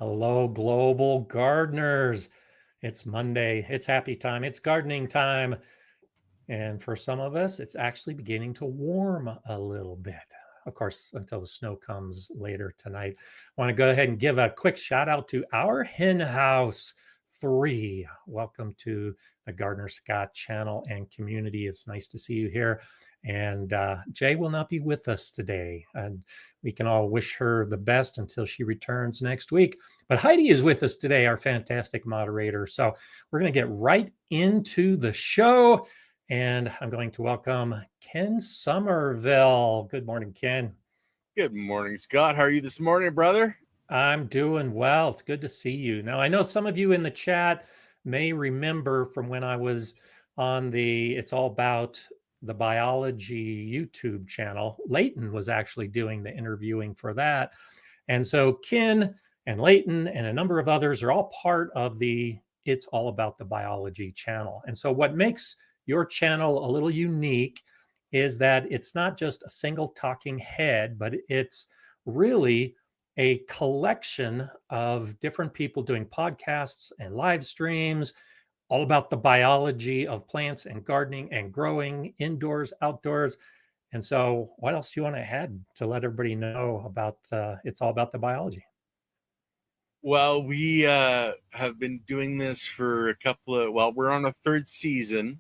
Hello, global gardeners. It's Monday. It's happy time. It's gardening time. And for some of us, it's actually beginning to warm a little bit. Of course, until the snow comes later tonight. I want to go ahead and give a quick shout out to our hen house 3. Welcome to the Gardener Scott channel and community. It's nice to see you here. And Jay will not be with us today. And we can all wish her the best until she returns next week. But Heidi is with us today, our fantastic moderator. So we're going to get right into the show. And I'm going to welcome Ken Somerfield. Good morning, Ken. Good morning, Scott. How are you this morning, brother? I'm doing well. It's good to see you. Now, I know some of you in the chat may remember from when I was on the It's All About the Biology YouTube channel. Leighton was actually doing the interviewing for that. And so Ken and Leighton and a number of others are all part of the It's All About the Biology channel. And so what makes your channel a little unique is that it's not just a single talking head, but it's really a collection of different people doing podcasts and live streams all about the biology of plants and gardening and growing indoors, outdoors. And so, what else do you want to add to let everybody know about It's All About the Biology? Well, we have been doing this for we're on a third season,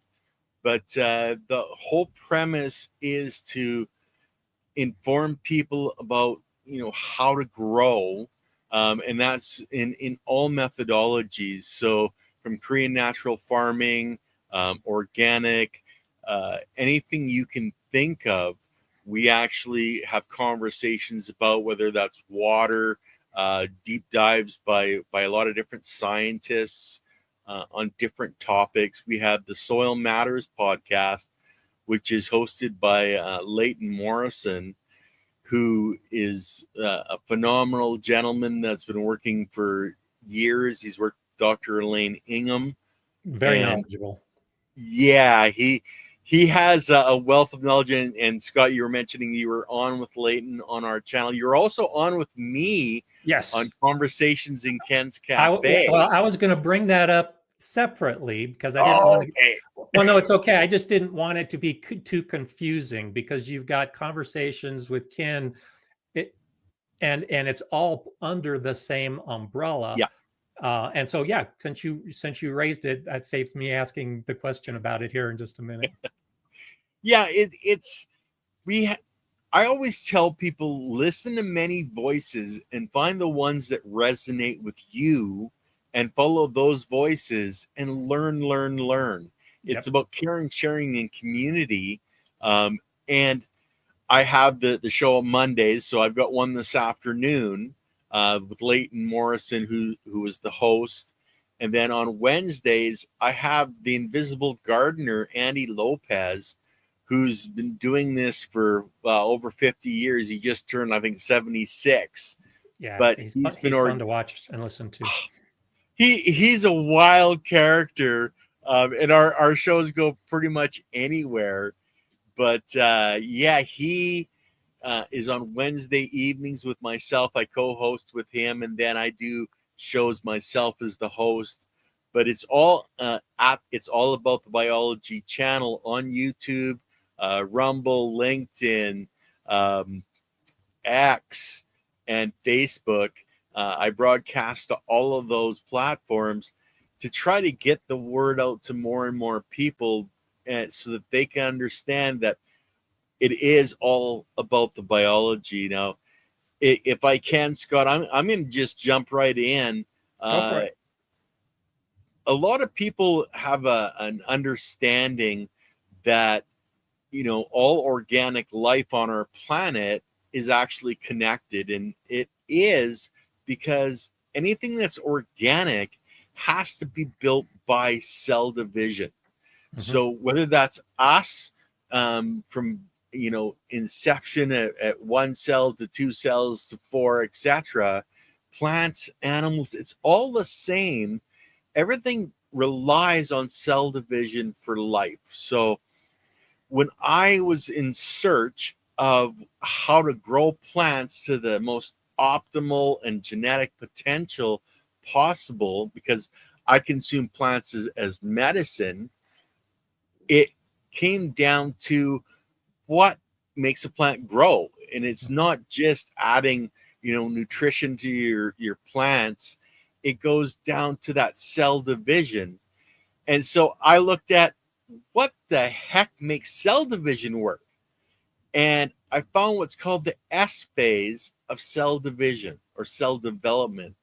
but the whole premise is to inform people about, how to grow, and that's in all methodologies. So from Korean natural farming, organic, anything you can think of, we actually have conversations about, whether that's water, deep dives by a lot of different scientists on different topics. We have the Soil Matters podcast, which is hosted by Leighton Morrison, who is a phenomenal gentleman that's been working for years. He's worked with Dr. Elaine Ingham. Very knowledgeable. Yeah, he has a wealth of knowledge. And Scott, you were mentioning you were on with Leighton on our channel. You're also on with me, yes, on Conversations in Ken's Cafe. I was going to bring that up separately because I didn't want to. Okay. Well, no, it's okay. I just didn't want it to be too confusing because you've got Conversations with Ken, and it's all under the same umbrella. Yeah. And so, yeah, since you raised it, that saves me asking the question about it here in just a minute. Yeah, I always tell people, listen to many voices and find the ones that resonate with you and follow those voices and learn. It's about caring, sharing, and community. And I have the show on Mondays, so I've got one this afternoon with Leighton Morrison, who is the host. And then on Wednesdays, I have the Invisible Gardener, Andy Lopez, who's been doing this for over 50 years. He just turned, I think, 76. Yeah, but he's fun to watch and listen to. He's a wild character, and our shows go pretty much anywhere. But he is on Wednesday evenings with myself. I co-host with him, and then I do shows myself as the host. But it's all It's All About the Biology channel on YouTube, Rumble, LinkedIn, X, and Facebook. I broadcast to all of those platforms to try to get the word out to more and more people, so that they can understand that it is all about the biology. Now, if I can, Scott, I'm going to just jump right in. Go for it. A lot of people have an understanding that, all organic life on our planet is actually connected, and it is, because anything that's organic has to be built by cell division. Mm-hmm. So whether that's us, from inception at 1 cell to 2 cells to 4, etc., plants, animals, it's all the same. Everything relies on cell division for life. So when I was in search of how to grow plants to the most optimal and genetic potential possible, because I consume plants as medicine. It came down to what makes a plant grow. And it's Mhm. not just adding, nutrition to your plants. It goes down to that cell division. And so I looked at what the heck makes cell division work. And I found what's called the S phase of cell division or cell development.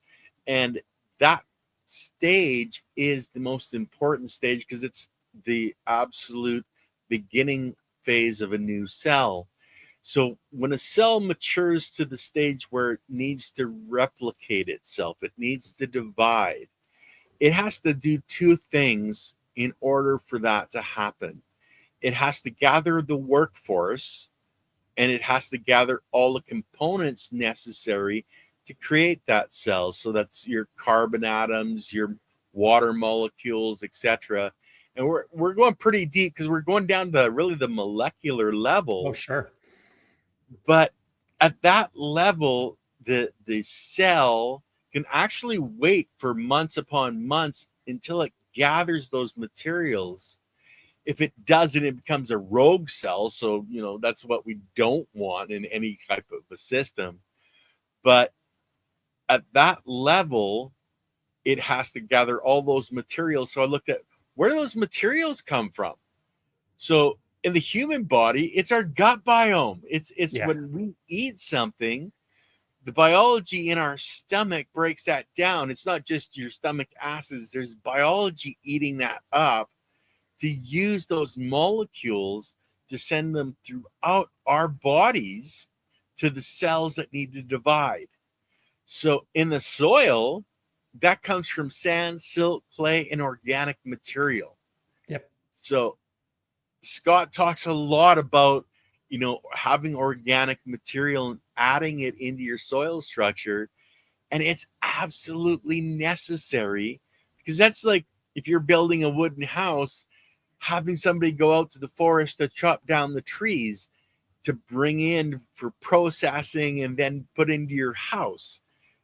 And that stage is the most important stage because it's the absolute beginning phase of a new cell. So when a cell matures to the stage where it needs to replicate itself, it needs to divide, it has to do two things in order for that to happen. It has to gather the workforce, and it has to gather all the components necessary to create that cell. So that's your carbon atoms, your water molecules, etc. And we're going pretty deep because we're going down to really the molecular Oh, level. sure. But at that level, the cell can actually wait for months upon months until it gathers those materials. If it doesn't, it becomes a rogue cell. So, that's what we don't want in any type of a system. But at that level, it has to gather all those materials. So I looked at where do those materials come from? So in the human body, it's our gut biome. It's Yeah. when we eat something, the biology in our stomach breaks that down. It's not just your stomach acids, there's biology eating that up to use those molecules to send them throughout our bodies to the cells that need to divide. So in the soil, that comes from sand, silt, clay, and organic material. Yep. So Scott talks a lot about, having organic material and adding it into your soil structure. And it's absolutely necessary because that's like if you're building a wooden house, having somebody go out to the forest to chop down the trees to bring in for processing and then put into your house.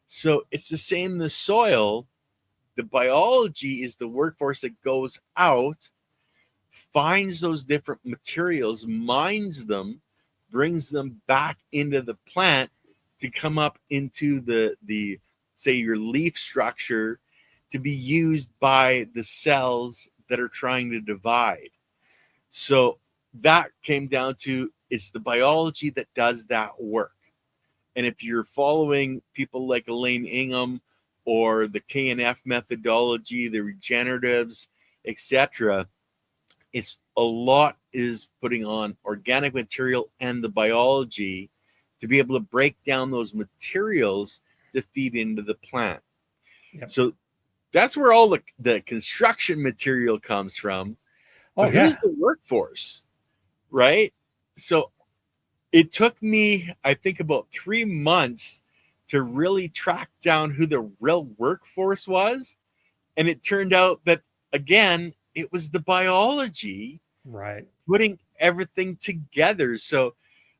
So it's the same in the soil. The biology is the workforce that goes out, finds those different materials, mines them, brings them back into the plant to come up into the say your leaf structure to be used by the cells that are trying to divide. So that came down to it's the biology that does that work. And if you're following people like Elaine Ingham or the KNF methodology, the regeneratives, etc., it's a lot is putting on organic material and the biology to be able to break down those materials to feed into the plant. Yep. So that's where all the construction material comes from. But Oh, who's yeah. the workforce, right? So it took me, I think, about 3 months to really track down who the real workforce was. And it turned out that, again, it was the biology Right. putting everything together. So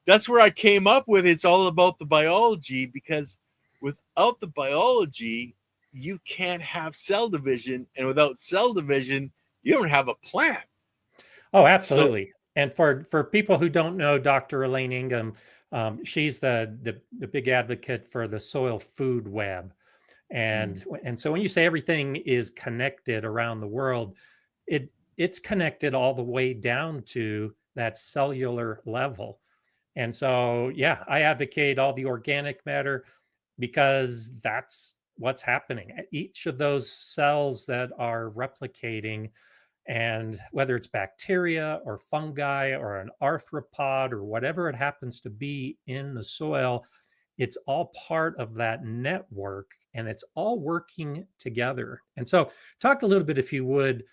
that's where I came up with it's all about the biology, because without the biology, you can't have cell division. And without cell division, you don't have a plant. Oh, So, absolutely. And for people who don't know Dr. Elaine Ingham, she's the big advocate for the soil food web. And so when you say everything is connected around the world, it's connected all the way down to that cellular level. And so, yeah, I advocate all the organic matter because that's what's happening. Each of those cells that are replicating, and whether it's bacteria or fungi or an arthropod or whatever it happens to be in the soil, it's all part of that network and it's all working together. And so, talk a little bit, if you would,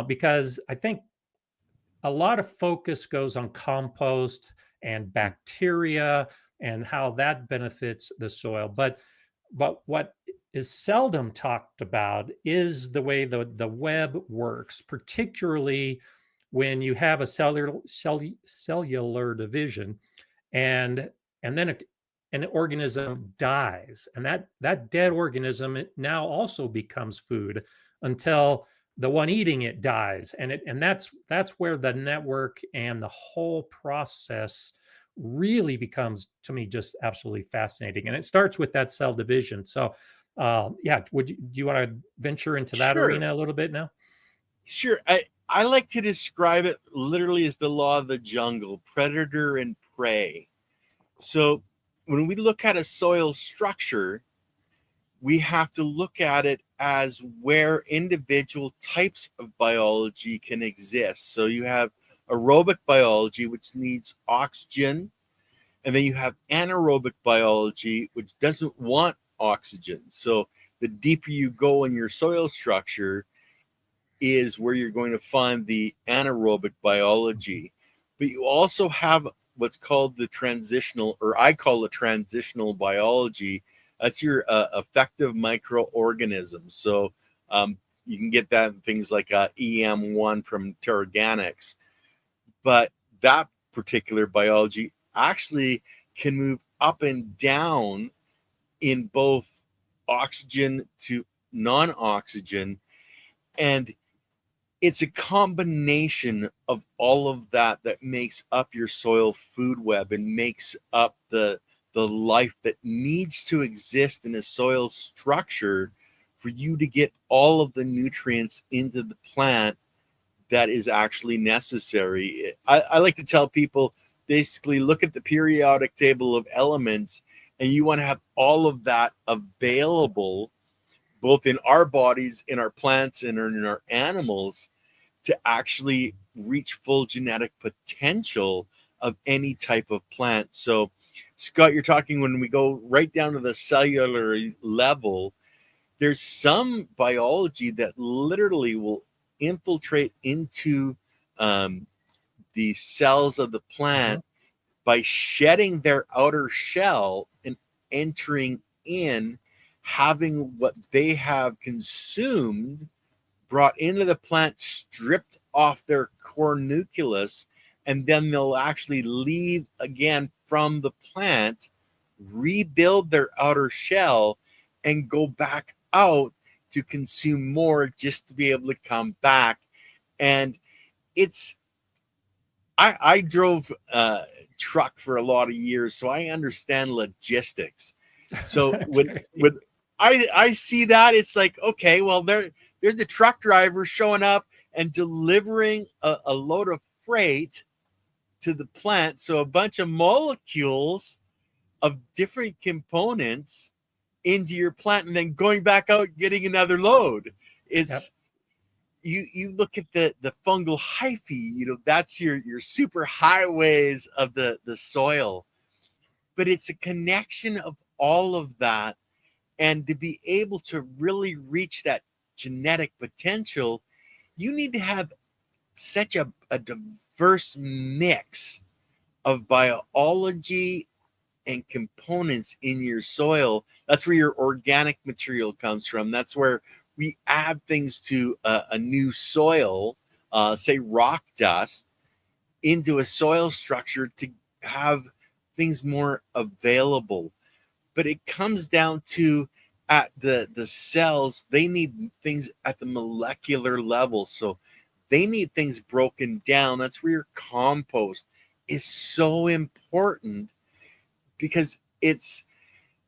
because I think a lot of focus goes on compost and bacteria and how that benefits the soil. But what is seldom talked about is the way the web works, particularly when you have a cellular division, and and then an organism dies, and that dead organism now also becomes food until the one eating it dies, and that's where the network and the whole process really becomes, to me, just absolutely fascinating. And it starts with that cell division. So yeah, do you want to venture into that Sure. arena a little bit now? Sure. I like to describe it literally as the law of the jungle, predator and prey. So when we look at a soil structure, we have to look at it as where individual types of biology can exist. So you have aerobic biology, which needs oxygen, and then you have anaerobic biology, which doesn't want oxygen. So the deeper you go in your soil structure is where you're going to find the anaerobic biology. But you also have what's called the transitional, or I call it transitional biology. That's your effective microorganisms. So you can get that in things like EM1 from Terraganics. But that particular biology actually can move up and down in both oxygen to non-oxygen. And it's a combination of all of that that makes up your soil food web and makes up the life that needs to exist in a soil structure for you to get all of the nutrients into the plant that is actually necessary. I like to tell people, basically look at the periodic table of elements, and you want to have all of that available both in our bodies, in our plants, and in our animals to actually reach full genetic potential of any type of plant. So, Scott, you're talking when we go right down to the cellular level, there's some biology that literally will infiltrate into the cells of the Mhm. plant by shedding their outer shell and entering in, having what they have consumed brought into the plant stripped off their core nucleus, and then they'll actually leave again from the plant, rebuild their outer shell, and go back out to consume more just to be able to come back. And it's I drove truck for a lot of years, so I understand logistics. So when Okay. when I see that, it's like, okay, well, there's the truck driver showing up and delivering a load of freight to the plant. So a bunch of molecules of different components into your plant, and then going back out getting another load. Yep. It's you look at the fungal hyphae, that's your super highways of the soil. But it's a connection of all of that, and to be able to really reach that genetic potential, you need to have such a diverse mix of biology and components in your soil. That's where your organic material comes from. That's where we add things to a new soil, say rock dust, into a soil structure to have things more available. But it comes down to, at the cells, they need things at the molecular level. So they need things broken down. That's where your compost is so important, because it's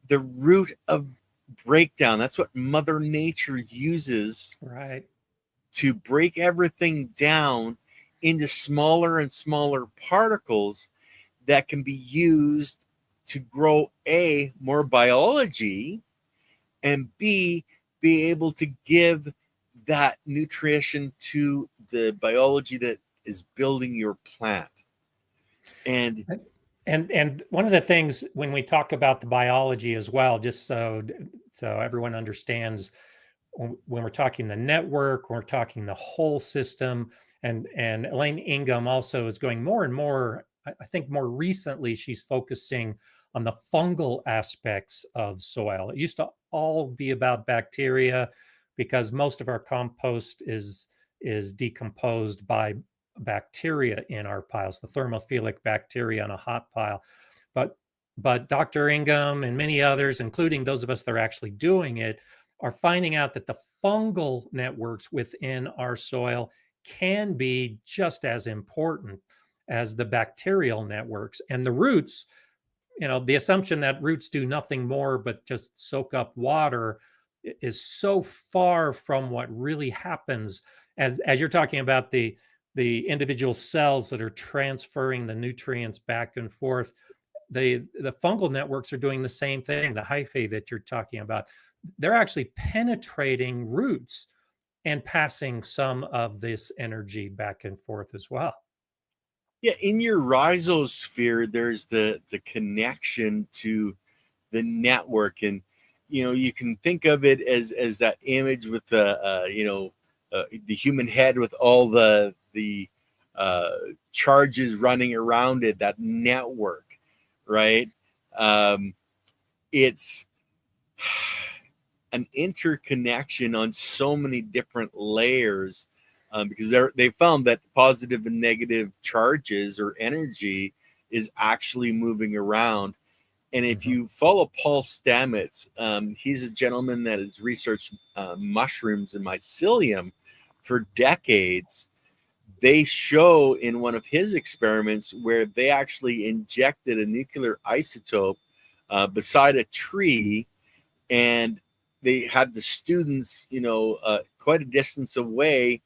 the root of breakdown. That's what Mother Nature uses Right. to break everything down into smaller and smaller particles that can be used to grow A, more biology, and B, be able to give that nutrition to the biology that is building your plant. And And one of the things when we talk about the biology as well, just so everyone understands, when we're talking the network, when we're talking the whole system, and Elaine Ingham also is going more and more. I think more recently she's focusing on the fungal aspects of soil. It used to all be about bacteria because most of our compost is decomposed by bacteria in our piles, the thermophilic bacteria on a hot pile. But But Dr. Ingham and many others, including those of us that are actually doing it, are finding out that the fungal networks within our soil can be just as important as the bacterial networks. And the roots, the assumption that roots do nothing more but just soak up water is so far from what really happens as you're talking about the individual cells that are transferring the nutrients back and forth. The fungal networks are doing the same thing. The hyphae that you're talking about, they're actually penetrating roots and passing some of this energy back and forth as well. Yeah, in your rhizosphere, there's the connection to the network, and you can think of it as that image with the human head with all the charges running around it, that network, right? It's an interconnection on so many different layers, because they found that positive and negative charges or energy is actually moving around. And if you follow Paul Stamets, he's a gentleman that has researched mushrooms and mycelium for decades. They show in one of his experiments where they actually injected a nuclear isotope beside a tree, and they had the students, quite a distance away,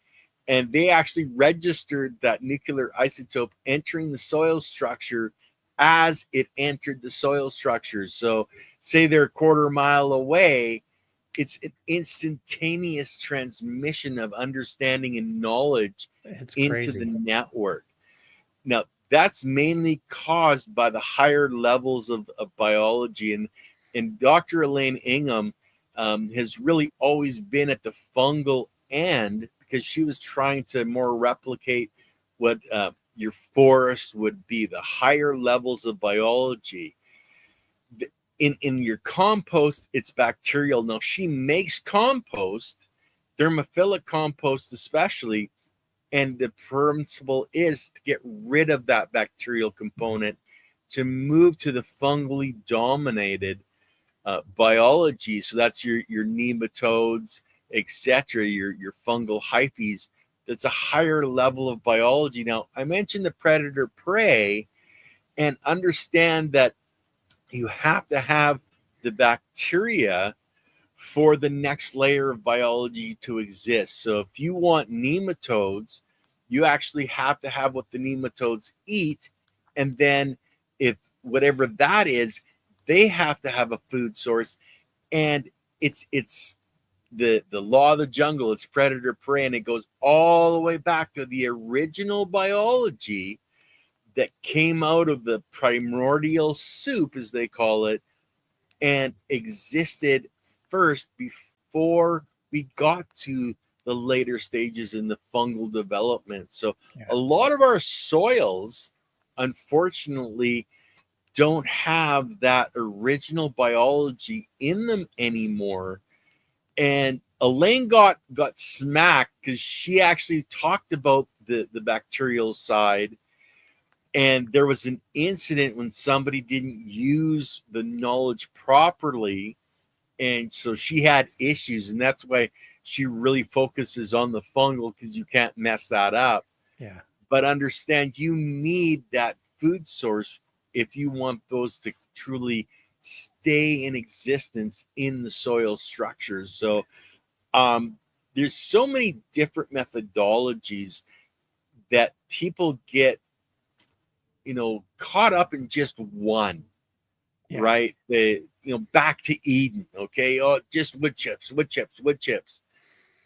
and they actually registered that nuclear isotope entering the soil structure as it entered the soil structure. So say they're a quarter mile away, it's an instantaneous transmission of understanding and knowledge into the network. Now, that's mainly caused by the higher levels of biology. And Dr. Elaine Ingham has really always been at the fungal end, because she was trying to more replicate what your forest would be, the higher levels of biology. In your compost, it's bacterial. Now, she makes compost, thermophilic compost especially, and the principle is to get rid of that bacterial component to move to the fungally dominated biology. So that's your nematodes, etc., your fungal hyphae. That's a higher level of biology. Now, I mentioned the predator prey, and understand that you have to have the bacteria for the next layer of biology to exist. So if you want nematodes, you actually have to have what the nematodes eat. And then if whatever that is, they have to have a food source. And it's the law of the jungle. It's predator prey, and it goes all the way back to the original biology that came out of the primordial soup, as they call it, and existed first before we got to the later stages in the fungal development. So a lot of our soils, unfortunately, don't have that original biology in them anymore. And Elaine got smacked because she actually talked about the bacterial side. And there was an incident when somebody didn't use the knowledge properly. And so she had issues. And that's why she really focuses on the fungal, because you can't mess that up. Yeah. But understand, you need that food source if you want those to truly stay in existence in the soil structures. So there's so many different methodologies that people get caught up in just one, right? Back to Eden. Okay. Oh, just wood chips.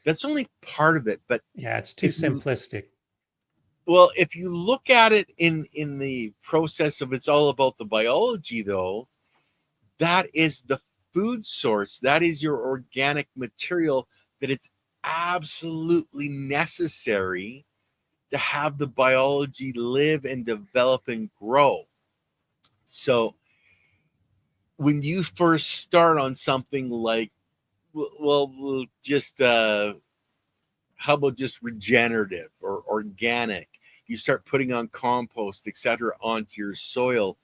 That's only part of it. But yeah, it's too simplistic. Well, if you look at it in the process of it's all about the biology, though, that is the food source. That is your organic material, that it's absolutely necessary to have the biology live and develop and grow. So when you first start on something like, we'll just how about just regenerative or organic, you start putting on compost, etc., onto your soil.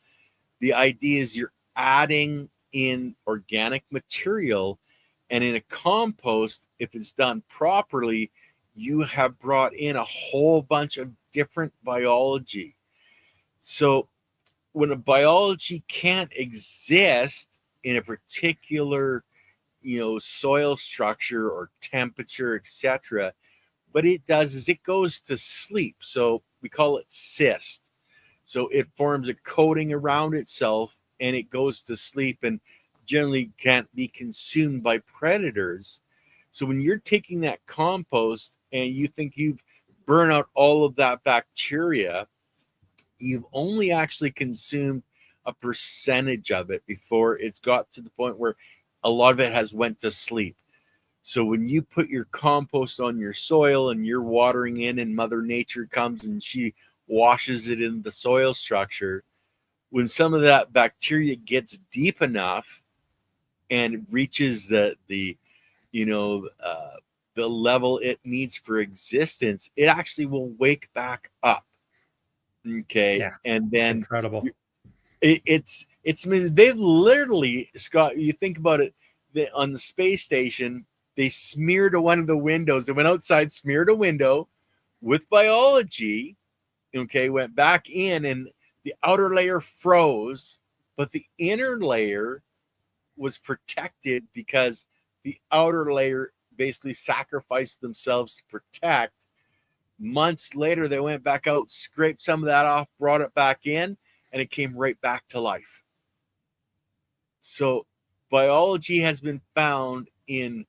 The idea is you're adding in organic material, and in a compost, if it's done properly, you have brought in a whole bunch of different biology. So when a biology can't exist in a particular, soil structure or temperature, etc., what it does is it goes to sleep. So we call it cyst. So it forms a coating around itself and it goes to sleep and generally can't be consumed by predators. So when you're taking that compost and you think you've burned out all of that bacteria, you've only actually consumed a percentage of it before it's got to the point where a lot of it has went to sleep. So when you put your compost on your soil and you're watering in and Mother Nature comes and she washes it in the soil structure, when some of that bacteria gets deep enough and reaches the level it needs for existence, it actually will wake back up. Okay. Yeah. And then Incredible. it's they've literally, Scott, you think about it, on the space station, they smeared one of the windows. They went outside, smeared a window with biology, okay, went back in, and the outer layer froze, but the inner layer was protected because the outer layer basically sacrificed themselves to protect. Months later, they went back out, scraped some of that off, brought it back in, and it came right back to life. So biology has been found in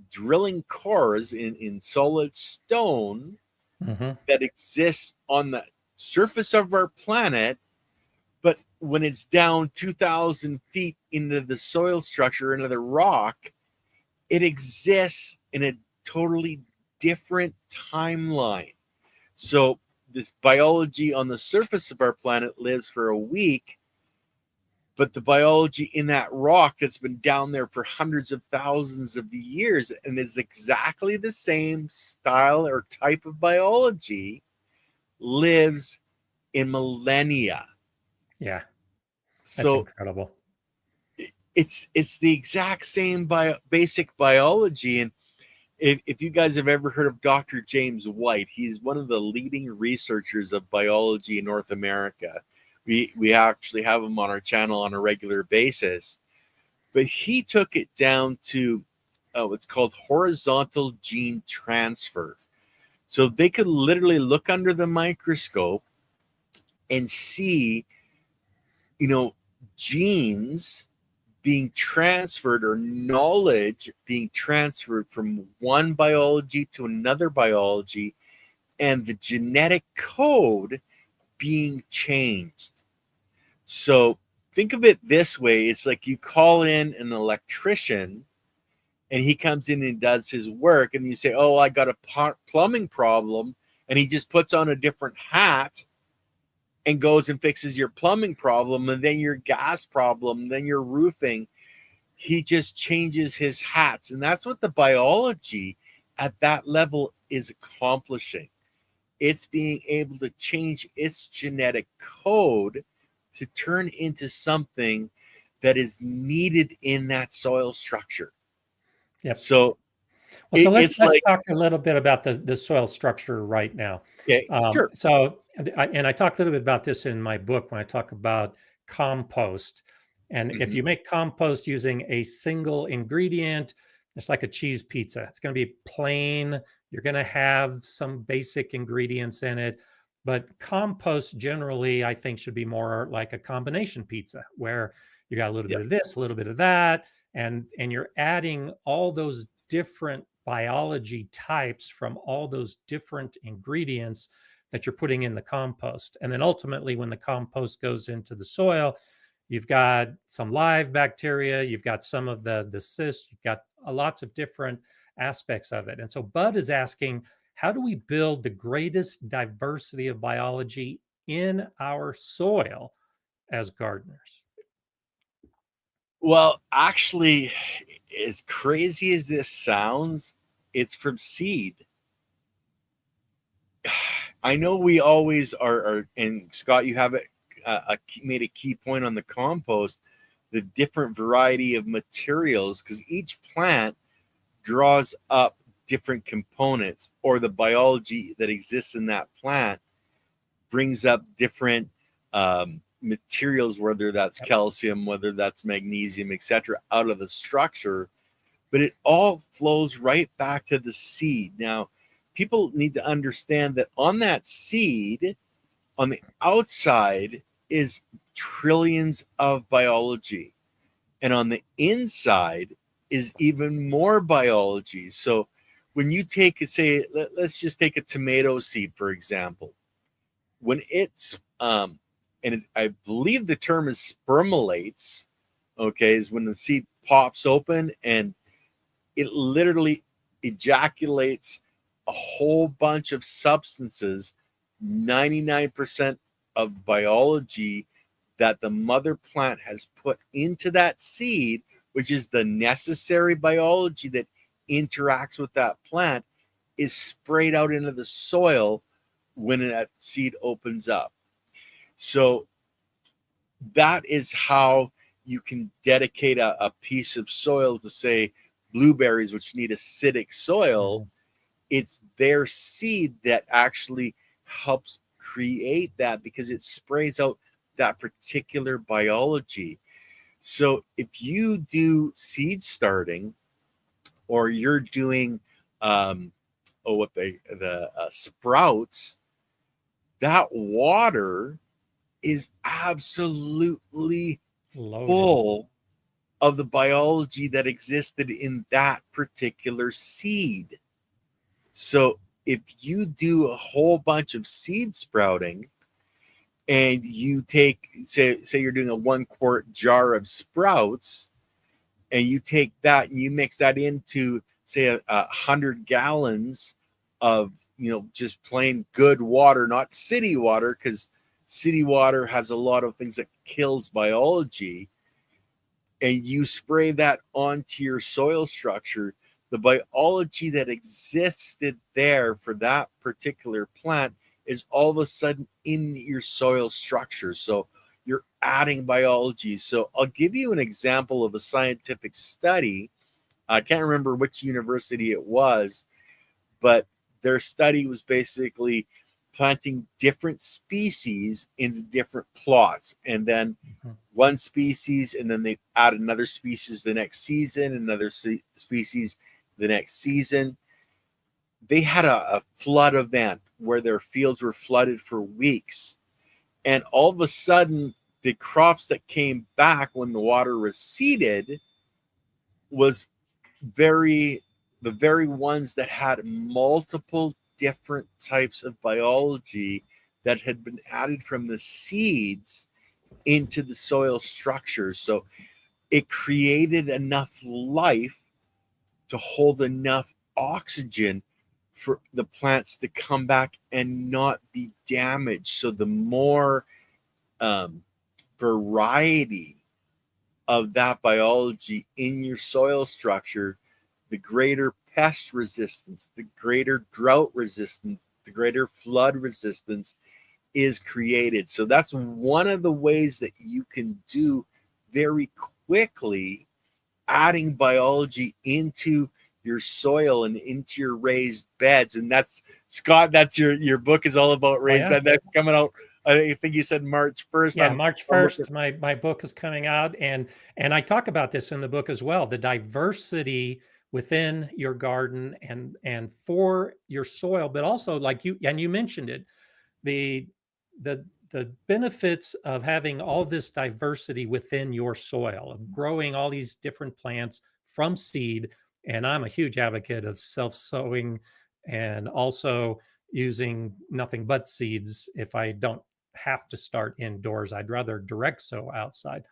drilling cores in solid stone that exists on the surface of our planet, but when it's down 2,000 feet into the soil structure, into the rock, it exists in a totally different timeline. So this biology on the surface of our planet lives for a week, but the biology in that rock that's been down there for hundreds of thousands of years and is exactly the same style or type of biology lives in millennia. Yeah. That's So incredible. it's the exact same basic biology. And if you guys have ever heard of Dr. James White, he's one of the leading researchers of biology in North America. We actually have him on our channel on a regular basis. But he took it down to what's called horizontal gene transfer. So they could literally look under the microscope and see, genes being transferred or knowledge being transferred from one biology to another biology, and the genetic code being changed. So think of it this way. It's like you call in an electrician and he comes in and does his work, and you say, oh, I got a plumbing problem, and he just puts on a different hat and goes and fixes your plumbing problem, and then your gas problem, then your roofing. He just changes his hats. And that's what the biology at that level is accomplishing. It's being able to change its genetic code to turn into something that is needed in that soil structure. Yep. So well, so let's it's like, talk a little bit about the soil structure right now. okay, sure. So, I talk a little bit about this in my book when I talk about compost. And if you make compost using a single ingredient, it's like a cheese pizza. It's going to be plain. You're going to have some basic ingredients in it. But compost generally, I think, should be more like a combination pizza where you got a little bit of this, a little bit of that, and you're adding all those different biology types from all those different ingredients that you're putting in the compost. And then ultimately, when the compost goes into the soil, you've got some live bacteria, you've got some of the cysts, you've got lots of different aspects of it. And so Bud is asking, how do we build the greatest diversity of biology in our soil as gardeners? Well, actually, as crazy as this sounds, it's from seed. I know we always are, and Scott, you have it made a key point on the compost, the different variety of materials, because each plant draws up different components, or the biology that exists in that plant brings up different materials, whether that's calcium, whether that's magnesium, etc., out of the structure. But it all flows right back to the seed. Now, people need to understand that on that seed, on the outside, is trillions of biology. And on the inside is even more biology. So when you take, say, let's just take a tomato seed, for example. When it's, I believe the term is spermolates, okay, is when the seed pops open and it literally ejaculates a whole bunch of substances, 99% of biology that the mother plant has put into that seed, which is the necessary biology that interacts with that plant, is sprayed out into the soil when that seed opens up. So that is how you can dedicate a piece of soil to, say, blueberries, which need acidic soil. It's their seed that actually helps create that, because it sprays out that particular biology. So if you do seed starting, or you're doing sprouts, that water is absolutely Loaded. full of the biology that existed in that particular seed. So if you do a whole bunch of seed sprouting, and you take, say you're doing a 1 quart jar of sprouts, and you take that and you mix that into, say, 100 gallons of, just plain good water, not city water, because city water has a lot of things that kills biology, and you spray that onto your soil structure, the biology that existed there for that particular plant is all of a sudden in your soil structure. So you're adding biology. So I'll give you an example of a scientific study. I can't remember which university it was, but their study was basically planting different species into different plots, and then one species, and then they add another species the next season, another species the next season. They had a flood event where their fields were flooded for weeks, and all of a sudden the crops that came back when the water receded was the very ones that had multiple different types of biology that had been added from the seeds into the soil structure. So it created enough life to hold enough oxygen for the plants to come back and not be damaged. So the more variety of that biology in your soil structure, the greater pest resistance, the greater drought resistance, the greater flood resistance is created. So that's one of the ways that you can do very quickly, adding biology into your soil and into your raised beds. And that's, Scott, that's your book is all about raised beds. That's coming out, I think you said March 1st. Yeah, March 1st, my book is coming out, and I talk about this in the book as well, the diversity within your garden and for your soil, but also, like you mentioned it, the benefits of having all this diversity within your soil, of growing all these different plants from seed. And I'm a huge advocate of self-sowing, and also using nothing but seeds if I don't have to start indoors. I'd rather direct sow outside.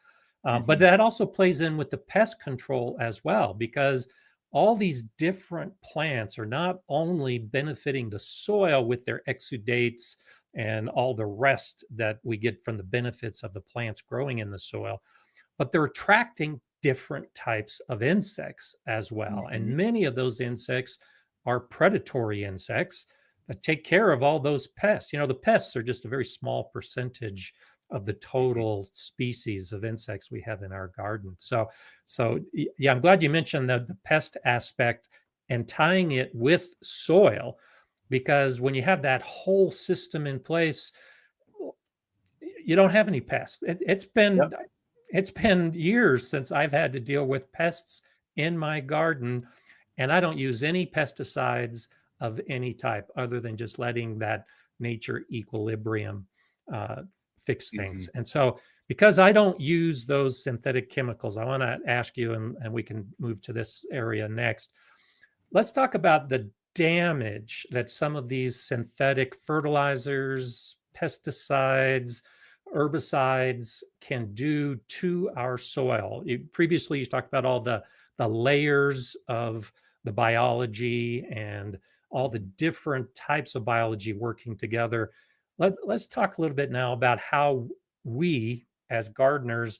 But that also plays in with the pest control as well, because all these different plants are not only benefiting the soil with their exudates and all the rest that we get from the benefits of the plants growing in the soil, but they're attracting different types of insects as well. And many of those insects are predatory insects that take care of all those pests. The pests are just a very small percentage of the total species of insects we have in our garden. So yeah, I'm glad you mentioned the pest aspect and tying it with soil, because when you have that whole system in place, you don't have any pests. Yep. It's been years since I've had to deal with pests in my garden, and I don't use any pesticides of any type other than just letting that nature equilibrium uh, fix Mhm. things. And so, because I don't use those synthetic chemicals, I want to ask you, and we can move to this area next. Let's talk about the damage that some of these synthetic fertilizers, pesticides, herbicides can do to our soil. Previously, you talked about all the layers of the biology and all the different types of biology working together. Let's talk a little bit now about how we, as gardeners,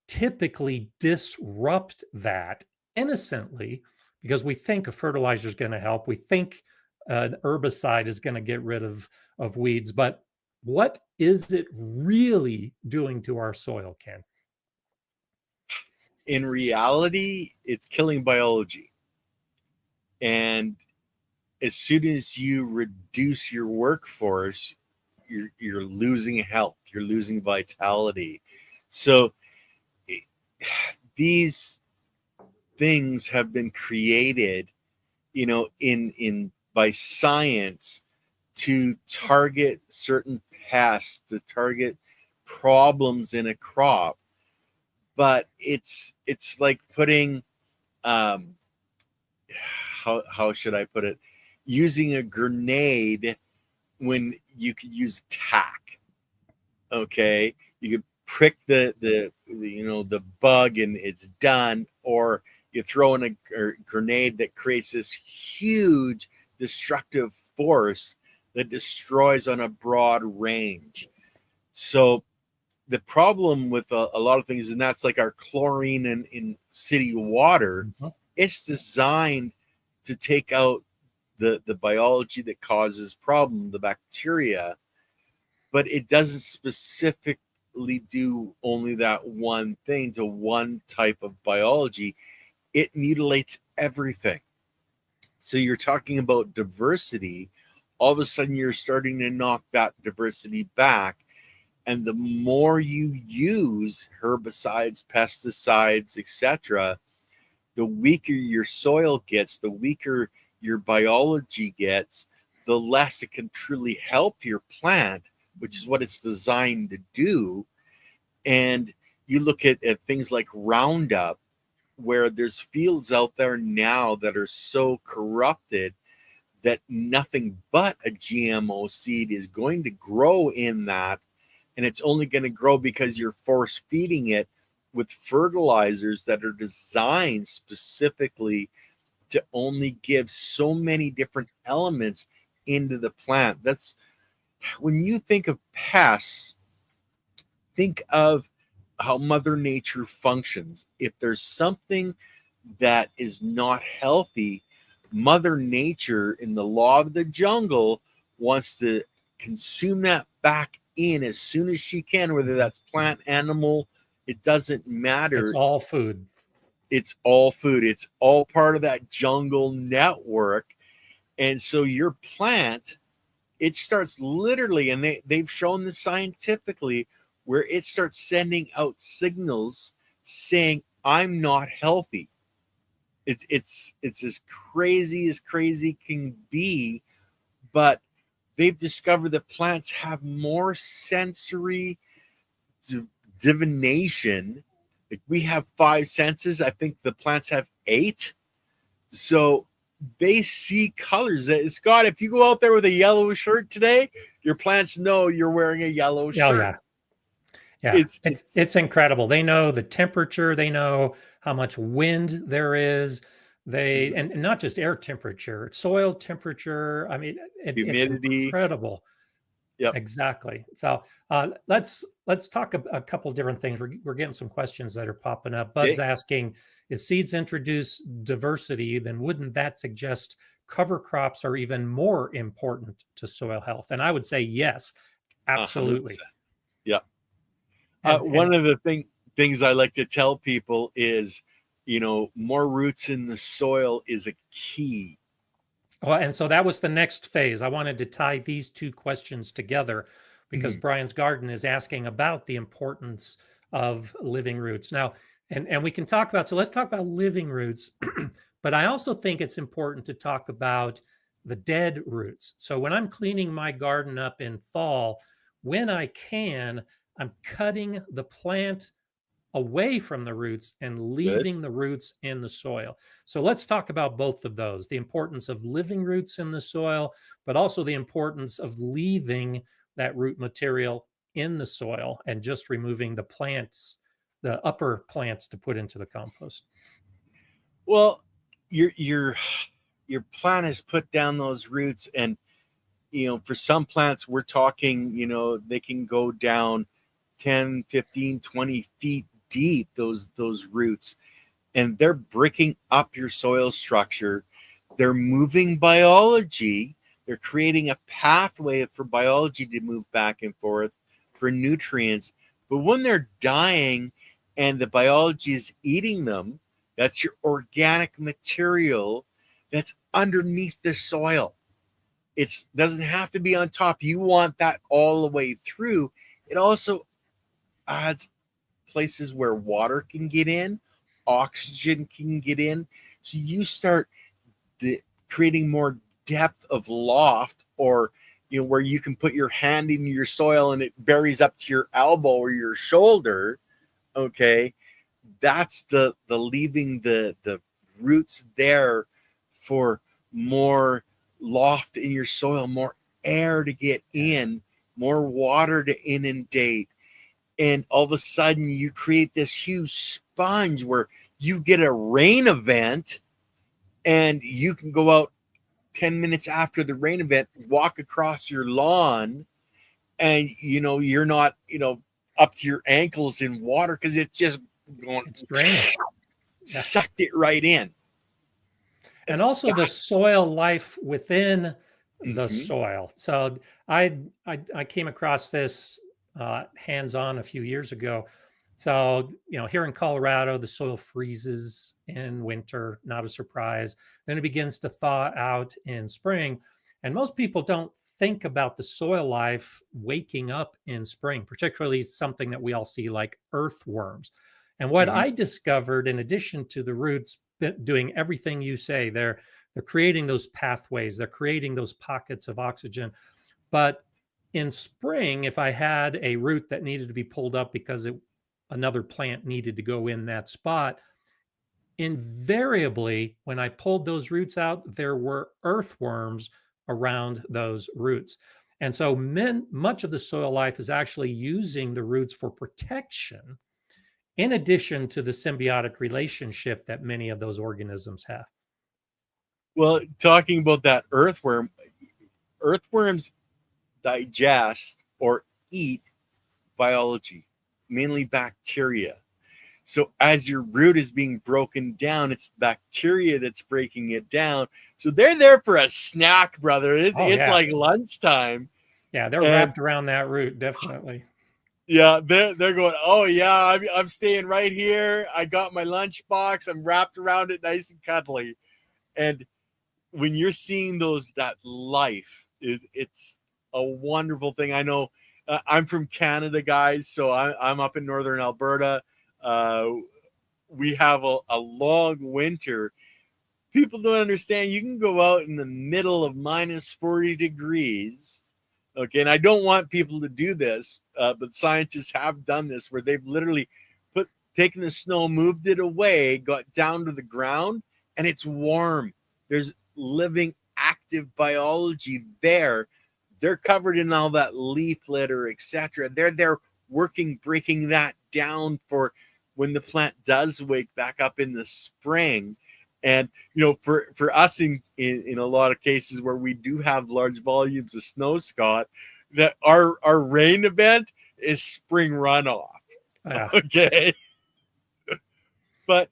typically disrupt that innocently, because we think a fertilizer is going to help. We think an herbicide is going to get rid of weeds. But what is it really doing to our soil, Ken? In reality, it's killing biology. And as soon as you reduce your workforce, you're losing health, you're losing vitality. So these things have been created, in by science to target certain pests, to target problems in a crop. But it's like putting, um, how should I put it? Using a grenade when you could use tack. Okay, you could prick the bug and it's done, or you throw in a grenade that creates this huge destructive force that destroys on a broad range. So the problem with a lot of things, and that's like our chlorine in city water, Mhm. it's designed to take out the biology that causes problem, the bacteria, but it doesn't specifically do only that one thing to one type of biology. It mutilates everything. So you're talking about diversity. All of a sudden, you're starting to knock that diversity back. And the more you use herbicides, pesticides, etc., the weaker your soil gets, the weaker your biology gets, the less it can truly help your plant, which is what it's designed to do. And you look at things like Roundup, where there's fields out there now that are so corrupted that nothing but a GMO seed is going to grow in that. And it's only going to grow because you're force feeding it with fertilizers that are designed specifically to only give so many different elements into the plant. That's when you think of pests, think of how Mother Nature functions. If there's something that is not healthy, Mother Nature, in the law of the jungle, wants to consume that back in as soon as she can, whether that's plant, animal, it doesn't It's matter. all food. It's all food, it's all part of that jungle network. And so your plant, it starts literally, and they've shown this scientifically, where it starts sending out signals saying, I'm not healthy. It's as crazy can be, but they've discovered that plants have more sensory divination. Like we have five senses. I think the plants have eight. So they see colors. Scott, if you go out there with a yellow shirt today, your plants know you're wearing a yellow Oh shirt. yeah. Yeah, It's it's incredible. They know the temperature, they know how much wind there is. They and not just air temperature, soil temperature. I mean, it's humidity. incredible. Yep. Exactly. So let's talk a couple different things. We're getting some questions that are popping up. Bud's Okay. asking, if seeds introduce diversity, then wouldn't that suggest cover crops are even more important to soil health? And I would say yes, absolutely. 100%. Yep. And One of the things I like to tell people is, more roots in the soil is a key. well, and so that was the next phase. I wanted to tie these two questions together because Mhm. Brian's Garden is asking about the importance of living roots. Now, and we can talk about, so let's talk about living roots, but I also think it's important to talk about the dead roots. So when I'm cleaning my garden up in fall, when I can, I'm cutting the plant away from the roots and Good. leaving the roots in the soil. So let's talk about both of those, the importance of living roots in the soil, but also the importance of leaving that root material in the soil and just removing the plants, the upper plants to put into the compost. Well, your plant has put down those roots, and for some plants we're talking, they can go down 10, 15, 20 feet deep, those roots, and they're breaking up your soil structure. They're moving biology. They're creating a pathway for biology to move back and forth for nutrients. But when they're dying and the biology is eating them, that's your organic material that's underneath the soil. It doesn't have to be on top. You want that all the way through. It also adds places where water can get in, oxygen can get in. So you start creating more depth of loft, or where you can put your hand in your soil and it buries up to your elbow or your shoulder. Okay, that's the leaving the roots there for more loft in your soil, more air to get in, more water to inundate, and all of a sudden you create this huge sponge where you get a rain event and you can go out 10 minutes after the rain event, walk across your lawn, and you're not up to your ankles in water because it's just going, It's draining. Yeah. sucked it right in. And also the That, soil life within the mhm. soil. So I came across this hands-on a few years ago. So here in Colorado, the soil freezes in winter, not a surprise. Then it begins to thaw out in spring, and most people don't think about the soil life waking up in spring, particularly something that we all see like earthworms. And what Mhm. I discovered, in addition to the roots doing everything you say, they're creating those pathways, they're creating those pockets of oxygen. But in spring, if I had a root that needed to be pulled up because another plant needed to go in that spot, invariably, when I pulled those roots out, there were earthworms around those roots. And so much of the soil life is actually using the roots for protection, in addition to the symbiotic relationship that many of those organisms have. Well, talking about that earthworms digest or eat biology, mainly bacteria. So as your root is being broken down, it's bacteria that's breaking it down. So they're there for a snack, brother. Oh, It's yeah. like lunchtime. Yeah, they're And wrapped around that root, definitely. yeah, they're going, oh yeah, I'm staying right here. I got my lunch box. I'm wrapped around it nice and cuddly. And when you're seeing that life, it's a wonderful thing. I know, I'm from Canada, guys, so I'm up in northern Alberta. Uh, we have a long winter. People don't understand. You can go out in the middle of minus 40 degrees. Okay, and I don't want people to do this, but scientists have done this where they've literally taken the snow, moved it away, got down to the ground, and it's warm. There's living, active biology there. They're covered in all that leaf litter, etc. They're there working, breaking that down for when the plant does wake back up in the spring. And for us in a lot of cases where we do have large volumes of snow, Scott, that our rain event is spring runoff. Yeah. Okay, but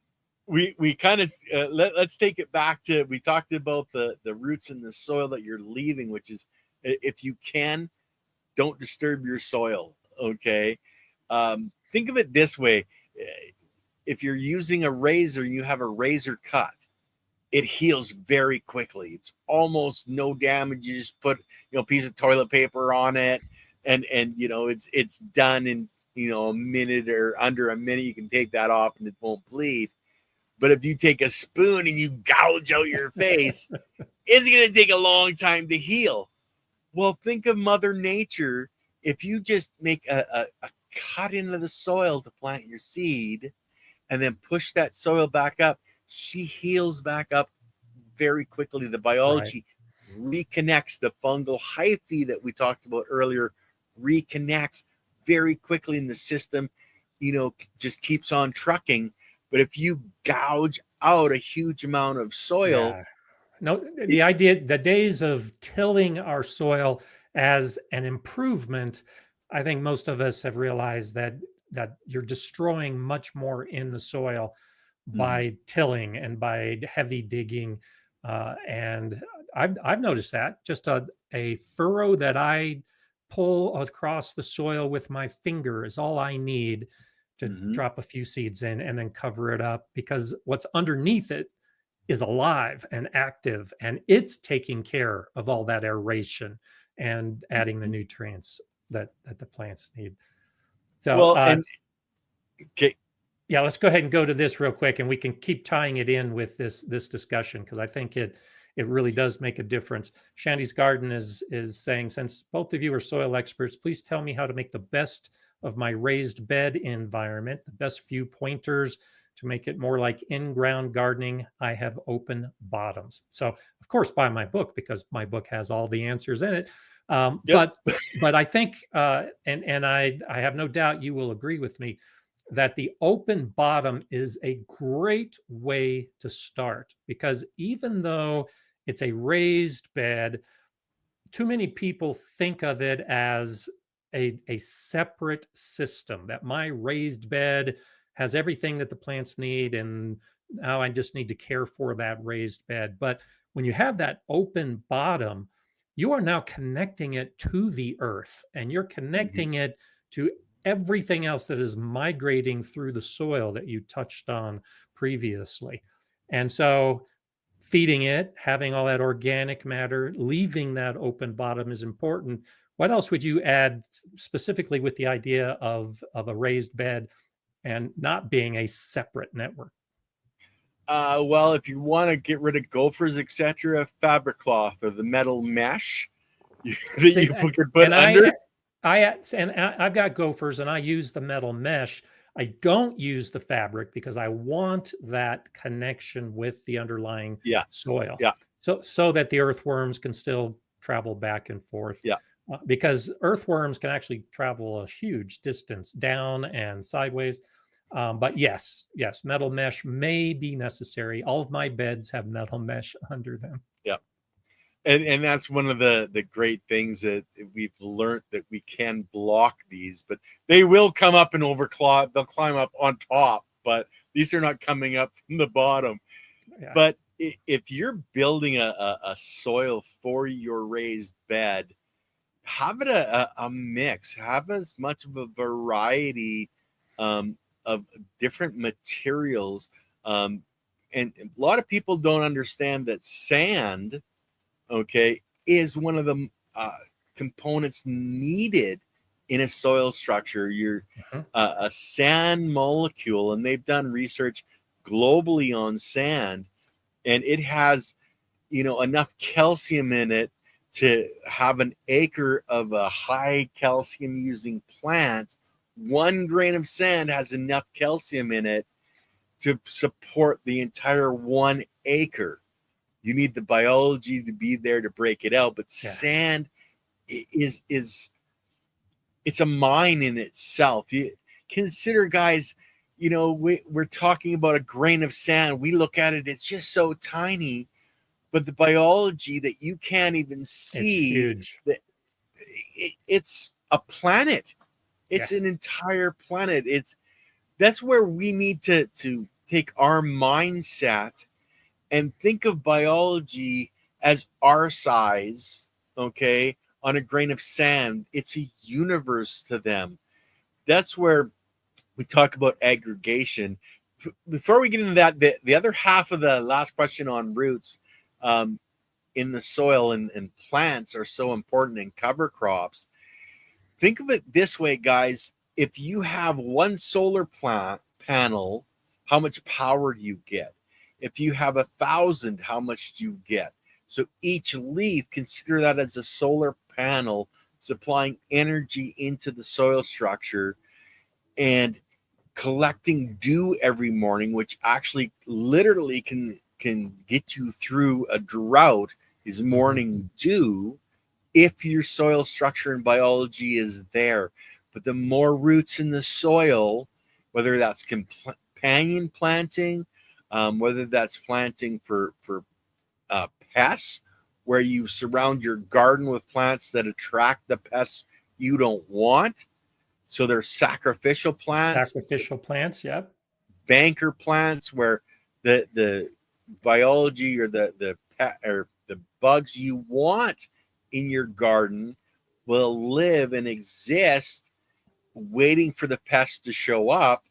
we kind of let's take it back to, we talked about the roots in the soil that you're leaving, which is, if you can, don't disturb your soil. Okay, think of it this way. If you're using a razor and you have a razor cut, it heals very quickly. It's almost no damage. You just put, a piece of toilet paper on it, and it's done in, a minute or under a minute. You can take that off and it won't bleed. But if you take a spoon and you gouge out your face, it's going to take a long time to heal. Well, think of Mother Nature. If you just make a cut into the soil to plant your seed and then push that soil back up, she heals back up very quickly. The biology reconnects. The fungal hyphae that we talked about earlier reconnects very quickly in the system, just keeps on trucking. But if you gouge out a huge amount of soil, no, the idea, the days of tilling our soil as an improvement, I think most of us have realized that you're destroying much more in the soil by tilling and by heavy digging. And I've noticed that just a furrow that I pull across the soil with my finger is all I need to drop a few seeds in and then cover it up, because what's underneath it is alive and active, and it's taking care of all that aeration and adding the nutrients that the plants need. So, okay. Yeah, let's go ahead and go to this real quick, and we can keep tying it in with this discussion, because I think it really does make a difference. Shandy's Garden is saying, since both of you are soil experts, please tell me how to make the best of my raised bed environment, the best few pointers to make it more like in-ground gardening. I have open bottoms. So, of course, buy my book, because my book has all the answers in it. But I think, and I have no doubt you will agree with me, that the open bottom is a great way to start, because even though it's a raised bed, too many people think of it as a separate system, that my raised bed has everything that the plants need, and now I just need to care for that raised bed. But when you have that open bottom, you are now connecting it to the earth, and you're connecting it to everything else that is migrating through the soil that you touched on previously. And so feeding it, having all that organic matter, leaving that open bottom is important. What else would you add specifically with the idea of a raised bed and not being a separate network? Well, if you want to get rid of gophers, etc., fabric cloth or the metal mesh that you could put under. I've got gophers, and I use the metal mesh. I don't use the fabric because I want that connection with the underlying soil. Yeah. So that the earthworms can still travel back and forth. Yeah. Because earthworms can actually travel a huge distance down and sideways. But yes, metal mesh may be necessary. All of my beds have metal mesh under them. Yeah. And that's one of the great things that we've learned, that we can block these, but they will come up and overclimb. They'll climb up on top, but these are not coming up from the bottom. Yeah. But if you're building a soil for your raised bed, have it a mix. Have as much of a variety of different materials. And a lot of people don't understand that sand, is one of the components needed in a soil structure. You're a sand molecule, and they've done research globally on sand, and it has, enough calcium in it to have an acre of a high calcium using plant. 1 grain of sand has enough calcium in it to support the entire 1 acre. You need the biology to be there to break it out, but sand is it's a mine in itself. You consider, guys, we're talking about a grain of sand. We look at it, it's just so tiny, but the biology that you can't even see, it's huge. It's a planet. It's an entire planet. That's where we need to take our mindset and think of biology as our size, on a grain of sand. It's a universe to them. That's where we talk about aggregation. Before we get into that, the other half of the last question on roots in the soil and plants are so important in cover crops. Think of it this way, guys. If you have one solar plant panel, how much power do you get? If you have 1,000, how much do you get? So each leaf, consider that as a solar panel supplying energy into the soil structure and collecting dew every morning, which actually literally can get you through a drought, is morning dew if your soil structure and biology is there. But the more roots in the soil, whether that's companion planting, whether that's planting for pests, where you surround your garden with plants that attract the pests you don't want. So they're sacrificial plants. Sacrificial plants, yep. Banker plants, where the biology or the bugs you want in your garden will live and exist, waiting for the pests to show up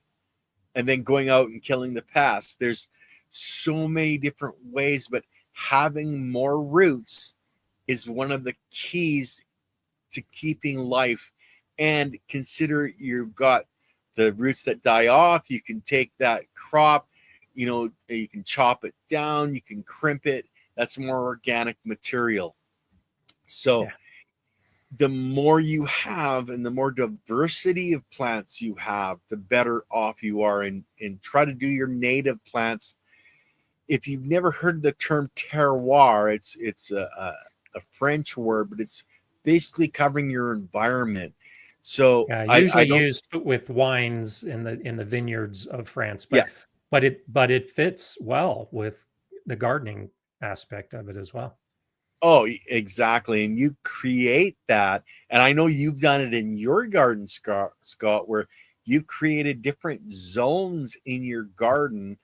and then going out and killing the pests. There's so many different ways, but having more roots is one of the keys to keeping life. And consider you've got the roots that die off. You can take that crop, you can chop it down, you can crimp it. That's more organic material. So the more you have and the more diversity of plants you have, the better off you are. And try to do your native plants. If you've never heard the term terroir, it's a French word, but it's basically covering your environment. So usually used with wines in the vineyards of France, but it fits well with the gardening aspect of it as well. Oh, exactly. And you create that. And I know you've done it in your garden, Scott, where you've created different zones in your garden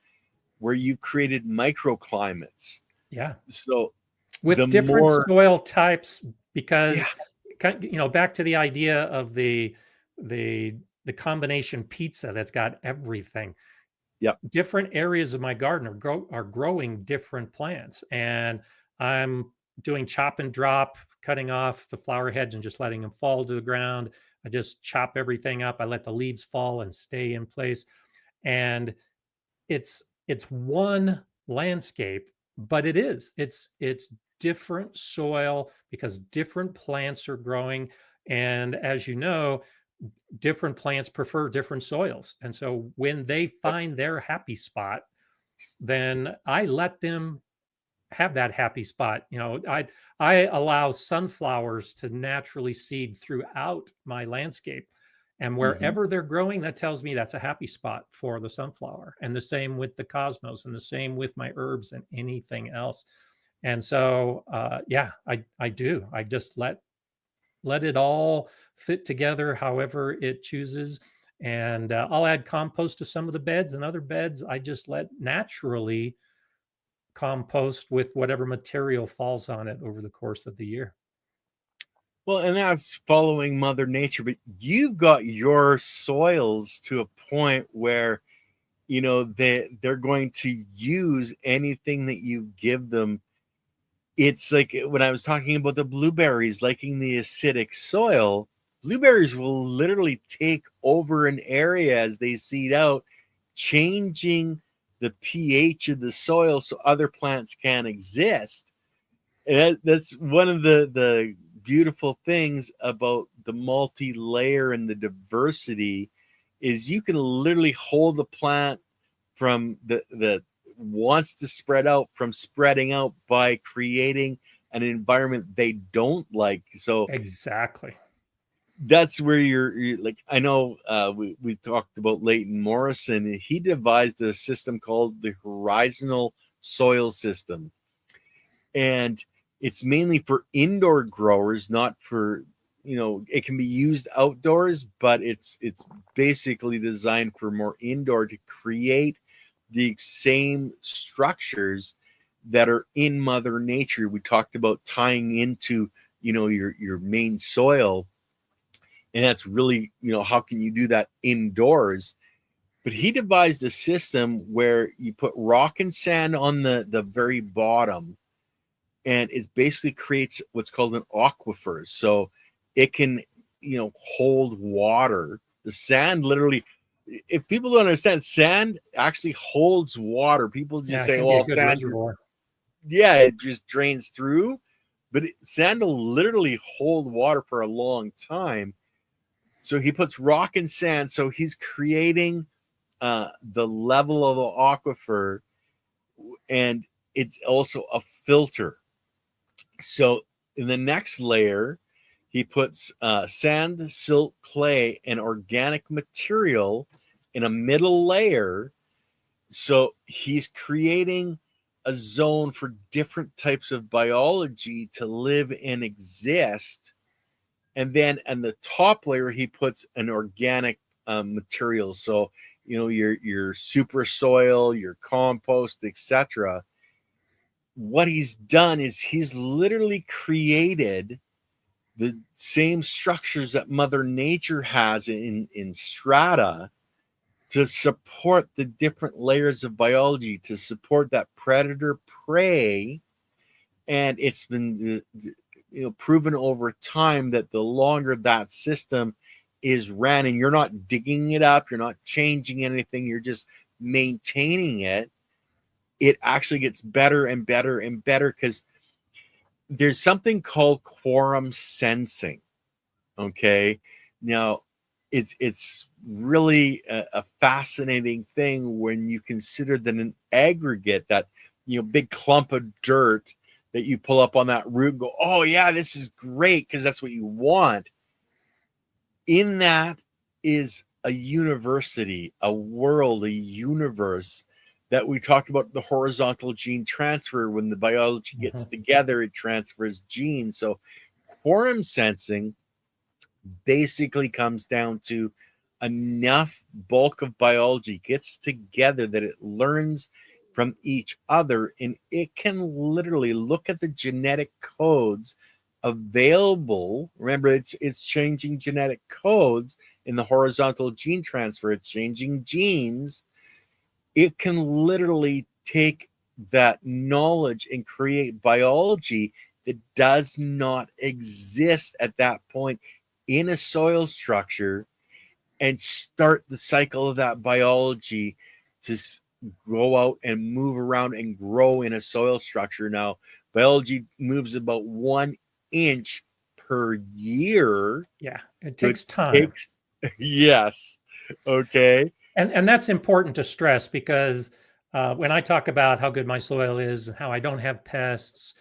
where you've created microclimates. Yeah. So with different soil types, because back to the idea of the combination pizza that's got everything. Yep. Different areas of my garden are growing different plants, and I'm doing chop and drop, cutting off the flower heads and just letting them fall to the ground. I just chop everything up. I let the leaves fall and stay in place. And it's one landscape, but it's different soil because different plants are growing. And as you know, different plants prefer different soils. And so when they find their happy spot, then I let them have that happy spot. I allow sunflowers to naturally seed throughout my landscape. And wherever they're growing, that tells me that's a happy spot for the sunflower. And the same with the cosmos, and the same with my herbs and anything else. And so, I do. I just let it all fit together however it chooses. And I'll add compost to some of the beds, and other beds I just let naturally compost with whatever material falls on it over the course of the year. Well, and that's following Mother Nature, but you've got your soils to a point where, they're going to use anything that you give them. It's like when I was talking about the blueberries liking the acidic soil, blueberries will literally take over an area as they seed out, changing the pH of the soil so other plants can exist. And that's one of the beautiful things about the multi-layer and the diversity is you can literally hold the plant from the wants to spread out from spreading out by creating an environment they don't like. So exactly, that's where you're like, I know we talked about Leighton Morrison. He devised a system called the horizontal soil system, and it's mainly for indoor growers, not for, it can be used outdoors, but it's basically designed for more indoor to create the same structures that are in Mother Nature. We talked about tying into, your main soil. And that's really, how can you do that indoors? But he devised a system where you put rock and sand on the very bottom, and it basically creates what's called an aquifer. So it can, hold water. The sand literally, if people don't understand, sand actually holds water. People just Yeah, it say, can be a well, good sand just, reservoir. yeah, it just drains through. But sand will literally hold water for a long time. So he puts rock and sand. So he's creating the level of the aquifer, and it's also a filter. So in the next layer, he puts sand, silt, clay, and organic material in a middle layer. So he's creating a zone for different types of biology to live and exist. And then in the top layer, he puts an organic material. So, your super soil, your compost, etc. What he's done is he's literally created the same structures that Mother Nature has in strata to support the different layers of biology, to support that predator prey. And it's been proven over time that the longer that system is ran, and you're not digging it up, you're not changing anything, you're just maintaining it, it actually gets better and better and better, because there's something called quorum sensing. Okay. Now, it's really a fascinating thing when you consider that an aggregate, that big clump of dirt that you pull up on that root and go, oh yeah, this is great, because that's what you want. In that is a university, a world, a universe that we talked about, the horizontal gene transfer. When the biology gets together, it transfers genes. So quorum sensing basically comes down to enough bulk of biology gets together that it learns from each other, and it can literally look at the genetic codes available. Remember, it's changing genetic codes in the horizontal gene transfer. It's changing genes. It can literally take that knowledge and create biology that does not exist at that point in a soil structure, and start the cycle of that biology to go out and move around and grow in a soil structure. Now, biology moves about 1 inch per year. Yeah, it So it takes time. takes, yes. Okay. And that's important to stress, because when I talk about how good my soil is and how I don't have pests,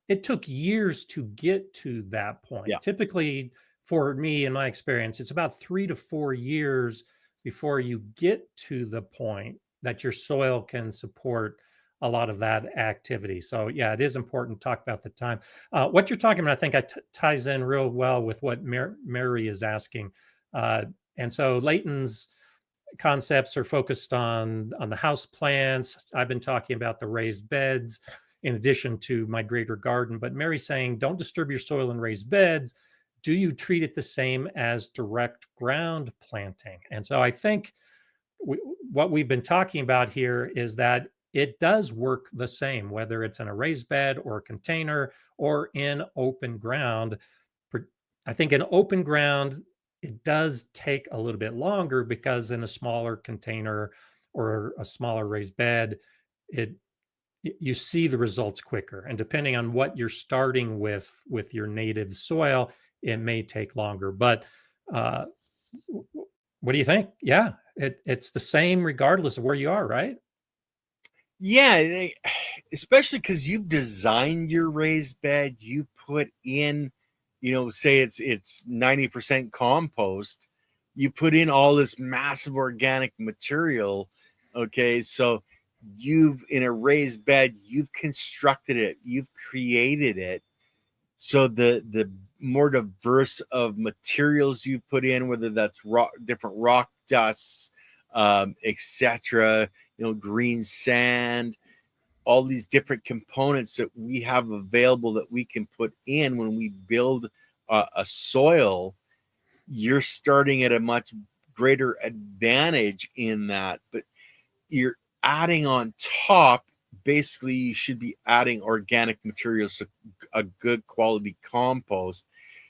it took years to get to that point. Yeah. Typically, for me, in my experience, it's about 3 to 4 years before you get to the point that your soil can support a lot of that activity. So, yeah, it is important to talk about the time. What you're talking about, I think, ties in real well with what Mary is asking. And so, Leighton's concepts are focused on the house plants. I've been talking about the raised beds in addition to my greater garden. But Mary's saying, don't disturb your soil in raised beds. Do you treat it the same as direct ground planting? And so I think what we've been talking about here is that it does work the same, whether it's in a raised bed or a container or in open ground. I think in open ground, it does take a little bit longer, because in a smaller container or a smaller raised bed, it you see the results quicker. And depending on what you're starting with your native soil, it may take longer. But uh, what do you think? Yeah, it's the same regardless of where you are, right? Yeah, especially because you've designed your raised bed, you put in, say it's 90% compost, you put in all this massive organic material. Okay, so you've, in a raised bed, you've constructed it, you've created it. So the more diverse of materials you put in, whether that's different rock dusts, etc., green sand, all these different components that we have available that we can put in when we build a soil, you're starting at a much greater advantage in that. But you're adding on top, basically you should be adding organic materials, so a good quality compost.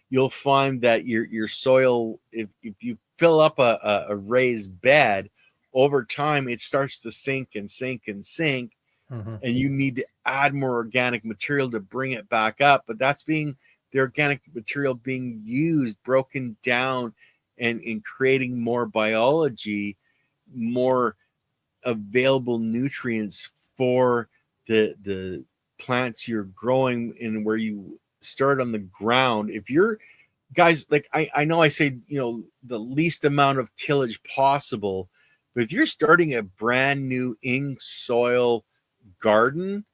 You'll find that your soil, if you fill up a raised bed, over time it starts to sink and sink and sink, Mm-hmm. and you need to add more organic material to bring it back up. But that's being the organic material being used, broken down, and in creating more biology, more available nutrients for the plants you're growing in, where you start on the ground. If you're guys, like I know I say, the least amount of tillage possible, but if you're starting a brand new in soil garden,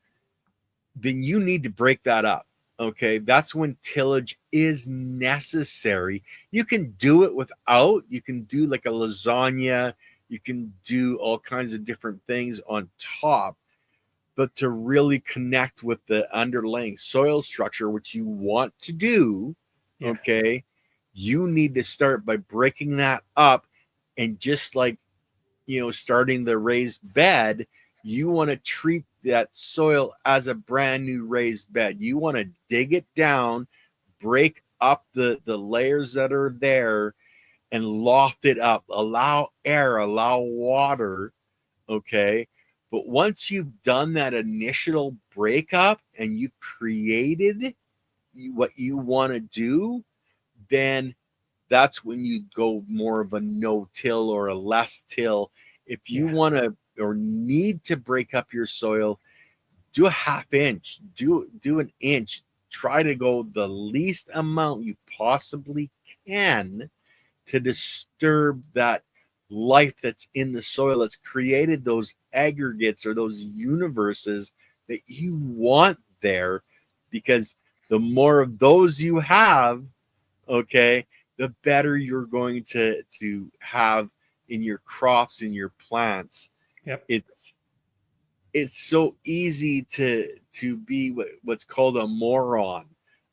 then you need to break that up. Okay, that's when tillage is necessary. You can do it without. You can do like a lasagna. You can do all kinds of different things on top. But to really connect with the underlying soil structure, which you want to do, Yeah. okay, you need to start by breaking that up. And just like, starting the raised bed, you want to treat that soil as a brand new raised bed. You want to dig it down, break up the layers that are there, and loft it up. Allow air, allow water, okay? But once you've done that initial breakup and you've created what you want to do, then that's when you go more of a no-till or a less till. If you want to or need to break up your soil, do a half inch, do an inch. Try to go the least amount you possibly can to disturb that life that's in the soil, that's created those aggregates or those universes that you want there. Because the more of those you have, okay, the better you're going to have in your crops, in your plants. Yep. It's so easy to be what's called a moron.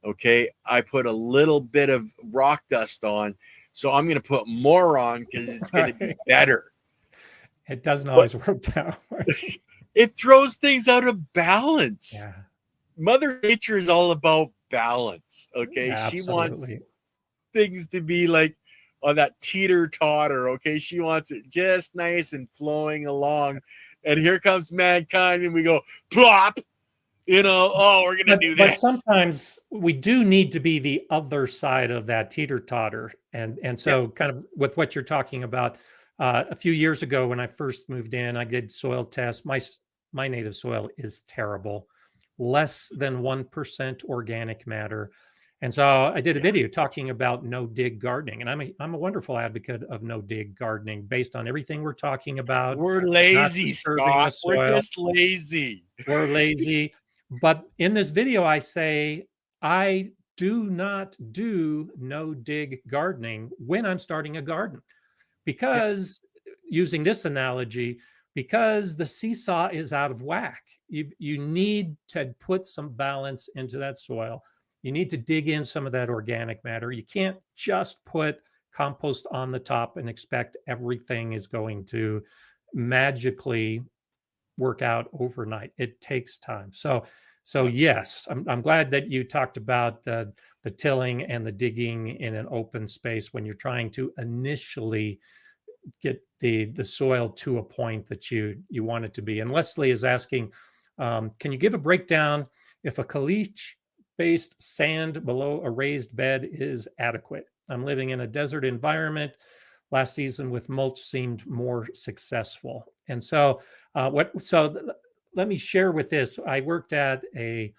Okay, I put a little bit of rock dust on, so I'm going to put more on because it's going to be better. It doesn't always work that way. It throws things out of balance. Yeah. Mother Nature is all about balance. Okay, she wants Absolutely. things to be like on that teeter-totter. Okay, she wants it just nice and flowing along, and here comes mankind, and we go plop. Oh, we're gonna do But this. sometimes we do need to be the other side of that teeter-totter, and so kind of with what you're talking about. A few years ago, when I first moved in, I did soil tests. My native soil is terrible, less than 1% organic matter. And so I did a video talking about no dig gardening, and I'm a wonderful advocate of no dig gardening based on everything we're talking about. We're Not lazy, disturbing the Scott. We're soil. just lazy. We're lazy. But in this video, I say I do not do no dig gardening when I'm starting a garden, Yeah. because using this analogy, because the seesaw is out of whack. You need to put some balance into that soil. You need to dig in some of that organic matter. You can't just put compost on the top and expect everything is going to magically work out overnight. It takes time. So yes, I'm glad that you talked about the tilling and the digging in an open space when you're trying to initially get the soil to a point that you want it to be. And Leslie is asking, can you give a breakdown if a caliche based sand below a raised bed is adequate? I'm living in a desert environment. Last season with mulch seemed more successful. And so let me share with this. I worked at a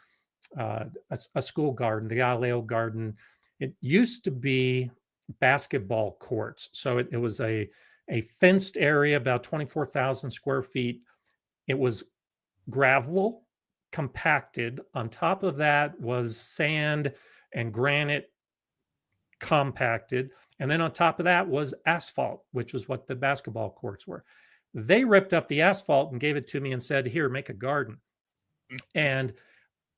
school garden, the Aleo garden. It used to be basketball courts. So it was a fenced area, about 24,000 square feet. It was gravel compacted. On top of that was sand and granite compacted. And then on top of that was asphalt, which was what the basketball courts were. They ripped up the asphalt and gave it to me and said, here, make a garden. And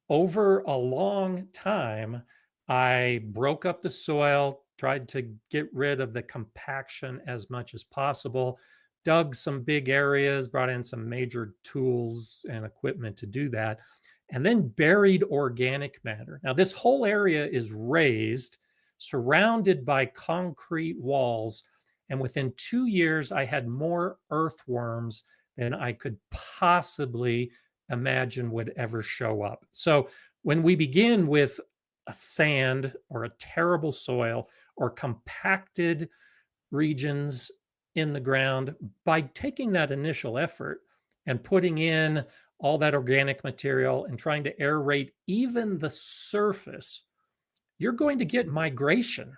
over a long time, I broke up the soil, tried to get rid of the compaction as much as possible, dug some big areas, brought in some major tools and equipment to do that, and then buried organic matter. Now, this whole area is raised, surrounded by concrete walls. And within 2 years, I had more earthworms than I could possibly imagine would ever show up. So when we begin with a sand or a terrible soil or compacted regions in the ground, by taking that initial effort and putting in all that organic material and trying to aerate even the surface, you're going to get migration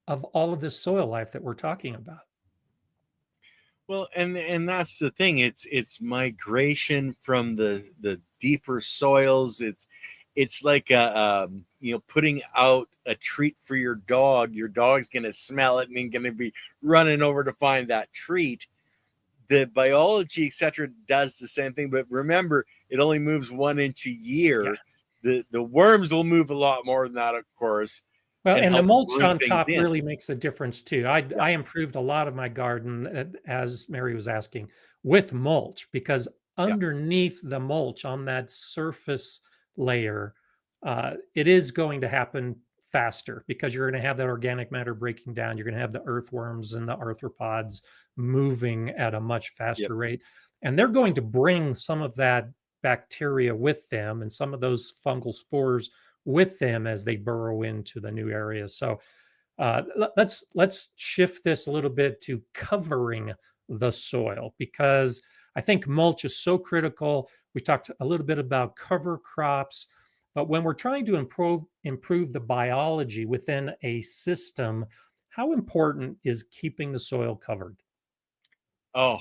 of all of this soil life that we're talking about. Well, and that's the thing. It's migration from the deeper soils. It's like putting out a treat for your dog. Your dog's gonna smell it and then gonna be running over to find that treat. The biology, etc., does the same thing, but remember, it only moves 1 inch a year. Yeah. The worms will move a lot more than that, of course. Well, and the mulch on things top in. really makes a difference too. I improved a lot of my garden, as Mary was asking, with mulch, because underneath the mulch on that surface layer, it is going to happen faster because you're going to have that organic matter breaking down. You're going to have the earthworms and the arthropods moving at a much faster rate. And they're going to bring some of that bacteria with them and some of those fungal spores with them as they burrow into the new areas. So let's shift this a little bit to covering the soil, because I think mulch is so critical. We talked a little bit about cover crops, but when we're trying to improve the biology within a system, how important is keeping the soil covered? Oh,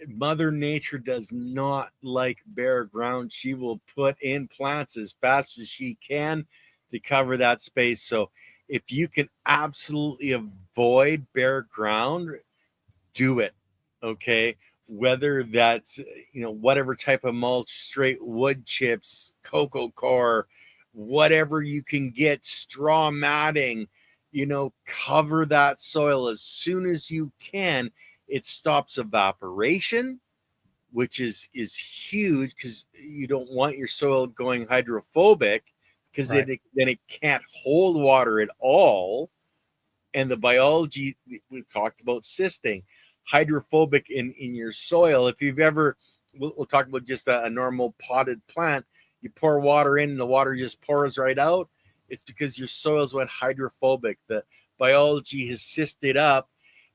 Mother Nature does not like bare ground. She will put in plants as fast as she can to cover that space. So if you can absolutely avoid bare ground, do it. Okay. Whether that's, whatever type of mulch, straight wood chips, cocoa coir, whatever you can get, straw matting, cover that soil as soon as you can. It stops evaporation, which is huge, because you don't want your soil going hydrophobic, because then it can't hold water at all. And the biology, we've talked about cysting, hydrophobic in your soil. If you've ever, we'll talk about just a normal potted plant. You pour water in and the water just pours right out. It's because your soils went hydrophobic. The biology has cysted up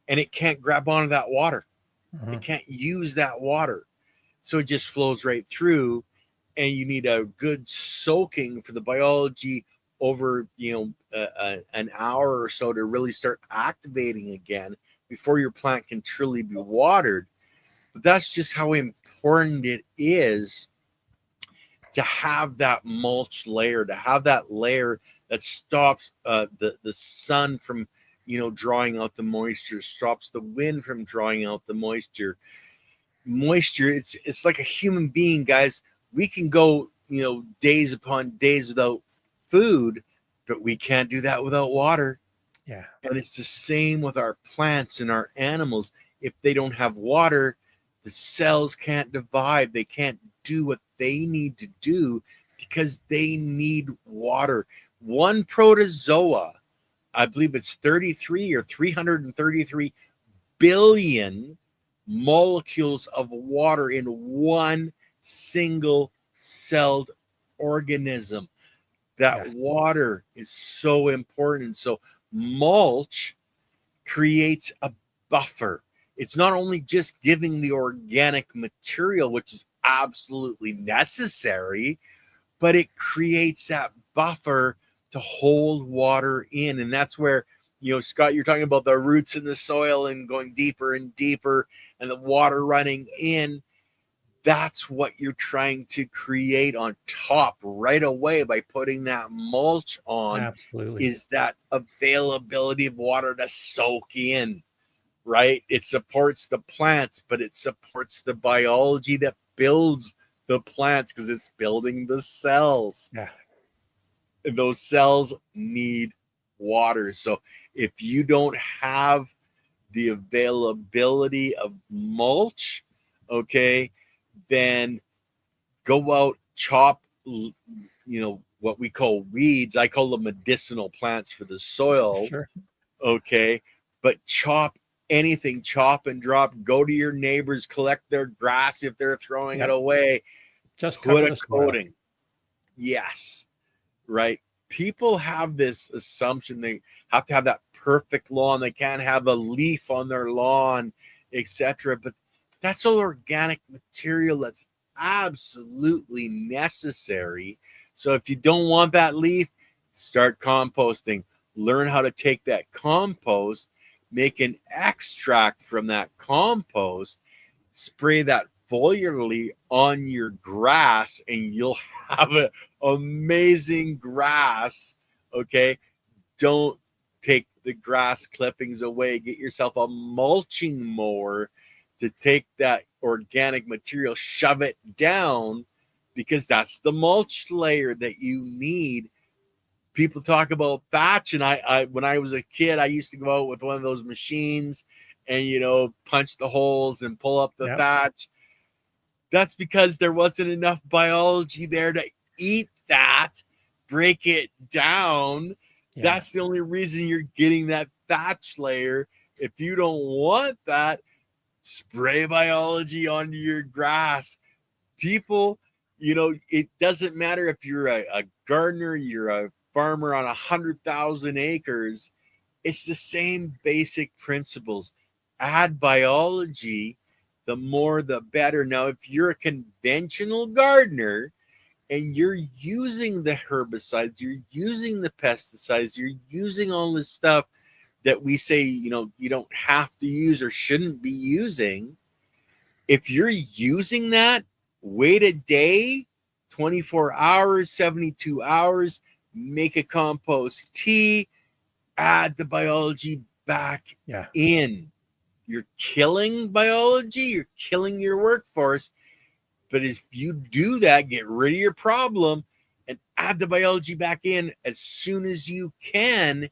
and it can't grab onto that water. Mm-hmm. It can't use that water. So it just flows right through, and you need a good soaking for the biology over, an hour or so to really start activating again before your plant can truly be watered. But that's just how important it is to have that mulch layer, to have that layer that stops the sun from drawing out the moisture, stops the wind from drawing out the moisture. It's like a human being, guys. We can go days upon days without food, but we can't do that without water. Yeah. And it's the same with our plants and our animals. If they don't have water, the cells can't divide. They can't do what they need to do because they need water. One protozoa, I believe it's 33 or 333 billion molecules of water in one single celled organism. That water is so important. So mulch creates a buffer. It's not only just giving the organic material, which is absolutely necessary, but it creates that buffer to hold water in. And that's where, Scott, you're talking about the roots in the soil and going deeper and deeper and the water running in. That's what you're trying to create on top right away by putting that mulch on. Absolutely. Is that availability of water to soak in, right? It supports the plants, but it supports the biology that builds the plants, because it's building the cells. Yeah. And those cells need water. So if you don't have the availability of mulch, okay, then go out, chop, what we call weeds. I call them medicinal plants for the soil. Sure. Okay. But chop anything, chop and drop, go to your neighbors, collect their grass if they're throwing it away. Just Put cover a the soil. coating. Yes. Right. People have this assumption they have to have that perfect lawn. They can't have a leaf on their lawn, etc. But that's all organic material that's absolutely necessary. So if you don't want that leaf, start composting. Learn how to take that compost, make an extract from that compost, spray that foliarly on your grass, and you'll have an amazing grass. Okay. Don't take the grass clippings away. Get yourself a mulching mower to take that organic material, shove it down, because that's the mulch layer that you need. People talk about thatch, and I when I was a kid, I used to go out with one of those machines and punch the holes and pull up the thatch. That's because there wasn't enough biology there to eat that, break it down. That's the only reason you're getting that thatch layer. If you don't want that, spray biology onto your grass. People, it doesn't matter if you're a gardener, you're a farmer on 100,000 acres. It's the same basic principles. Add biology, the more the better. Now, if you're a conventional gardener and you're using the herbicides, you're using the pesticides, you're using all this stuff that we say, you don't have to use or shouldn't be using. If you're using that, wait a day, 24 hours, 72 hours, make a compost tea, add the biology back in. You're killing biology, you're killing your workforce. But if you do that, get rid of your problem and add the biology back in as soon as you can,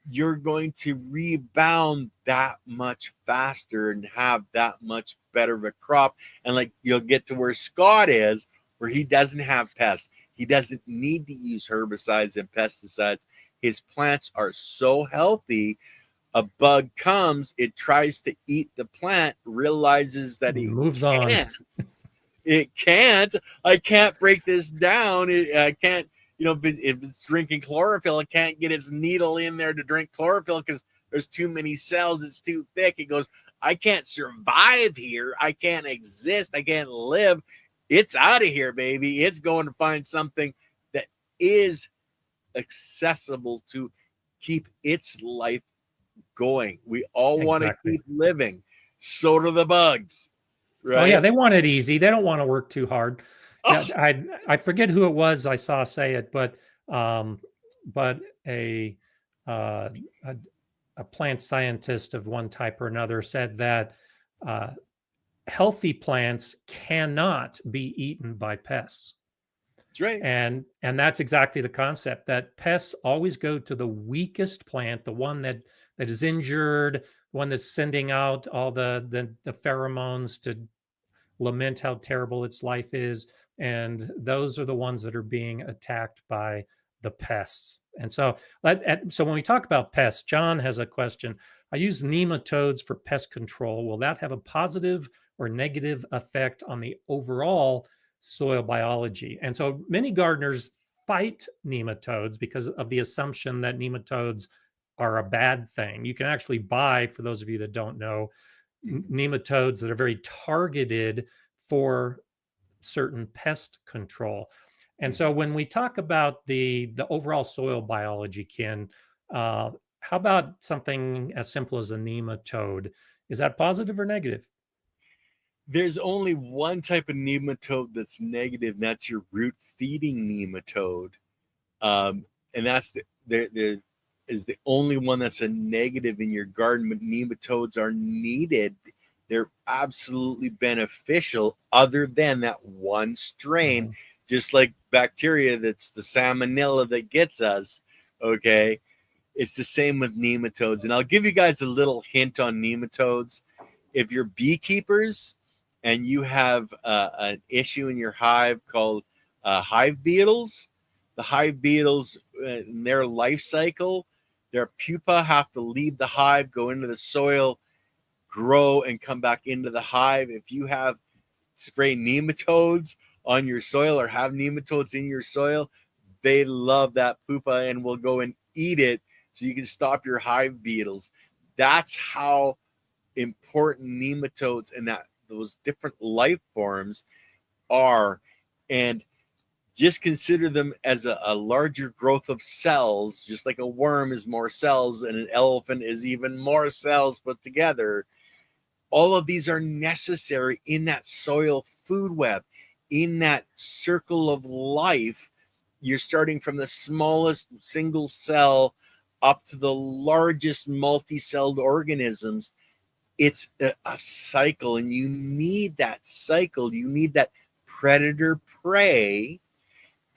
you're going to rebound that much faster and have that much better of a crop. And like you'll get to where Scott is, where he doesn't have pests. He doesn't need to use herbicides and pesticides. His plants are so healthy. A bug comes, it tries to eat the plant, realizes that it moves can't. on. It can't. I can't break this down. I can't, if it's drinking chlorophyll, it can't get its needle in there to drink chlorophyll because there's too many cells. It's too thick. It goes, I can't survive here. I can't exist. I can't live. It's out of here, baby. It's going to find something that is accessible to keep its life going. We all want to keep living. So do the bugs. Right? Oh yeah, they want it easy. They don't want to work too hard. Oh. I forget who it was I saw say it, but a plant scientist of one type or another said that healthy plants cannot be eaten by pests. That's right. And that's exactly the concept, that pests always go to the weakest plant, the one that is injured, one that's sending out all the pheromones to lament how terrible its life is, and those are the ones that are being attacked by the pests. And so when we talk about pests, John has a question. I use nematodes for pest control. Will that have a positive or negative effect on the overall soil biology? And so many gardeners fight nematodes because of the assumption that nematodes are a bad thing. You can actually buy, for those of you that don't know, nematodes that are very targeted for certain pest control. And so when we talk about the overall soil biology, Ken, how about something as simple as a nematode? Is that positive or negative? There's only one type of nematode that's negative, and that's your root feeding nematode. And that's there is the only one that's a negative in your garden. But nematodes are needed. They're absolutely beneficial, other than that one strain, just like bacteria, that's the salmonella that gets us. Okay. It's the same with nematodes. And I'll give you guys a little hint on nematodes. If you're beekeepers and you have an issue in your hive called hive beetles, the hive beetles, in their life cycle, their pupa have to leave the hive, go into the soil, grow, and come back into the hive. If you have spray nematodes on your soil or have nematodes in your soil, they love that pupa and will go and eat it so you can stop your hive beetles. That's how important nematodes and that those different life forms are. And just consider them as a larger growth of cells, just like a worm is more cells and an elephant is even more cells put together. All of these are necessary in that soil food web, in that circle of life. You're starting from the smallest single cell up to the largest multi-celled organisms. It's a cycle, and you need that cycle. You need that predator prey,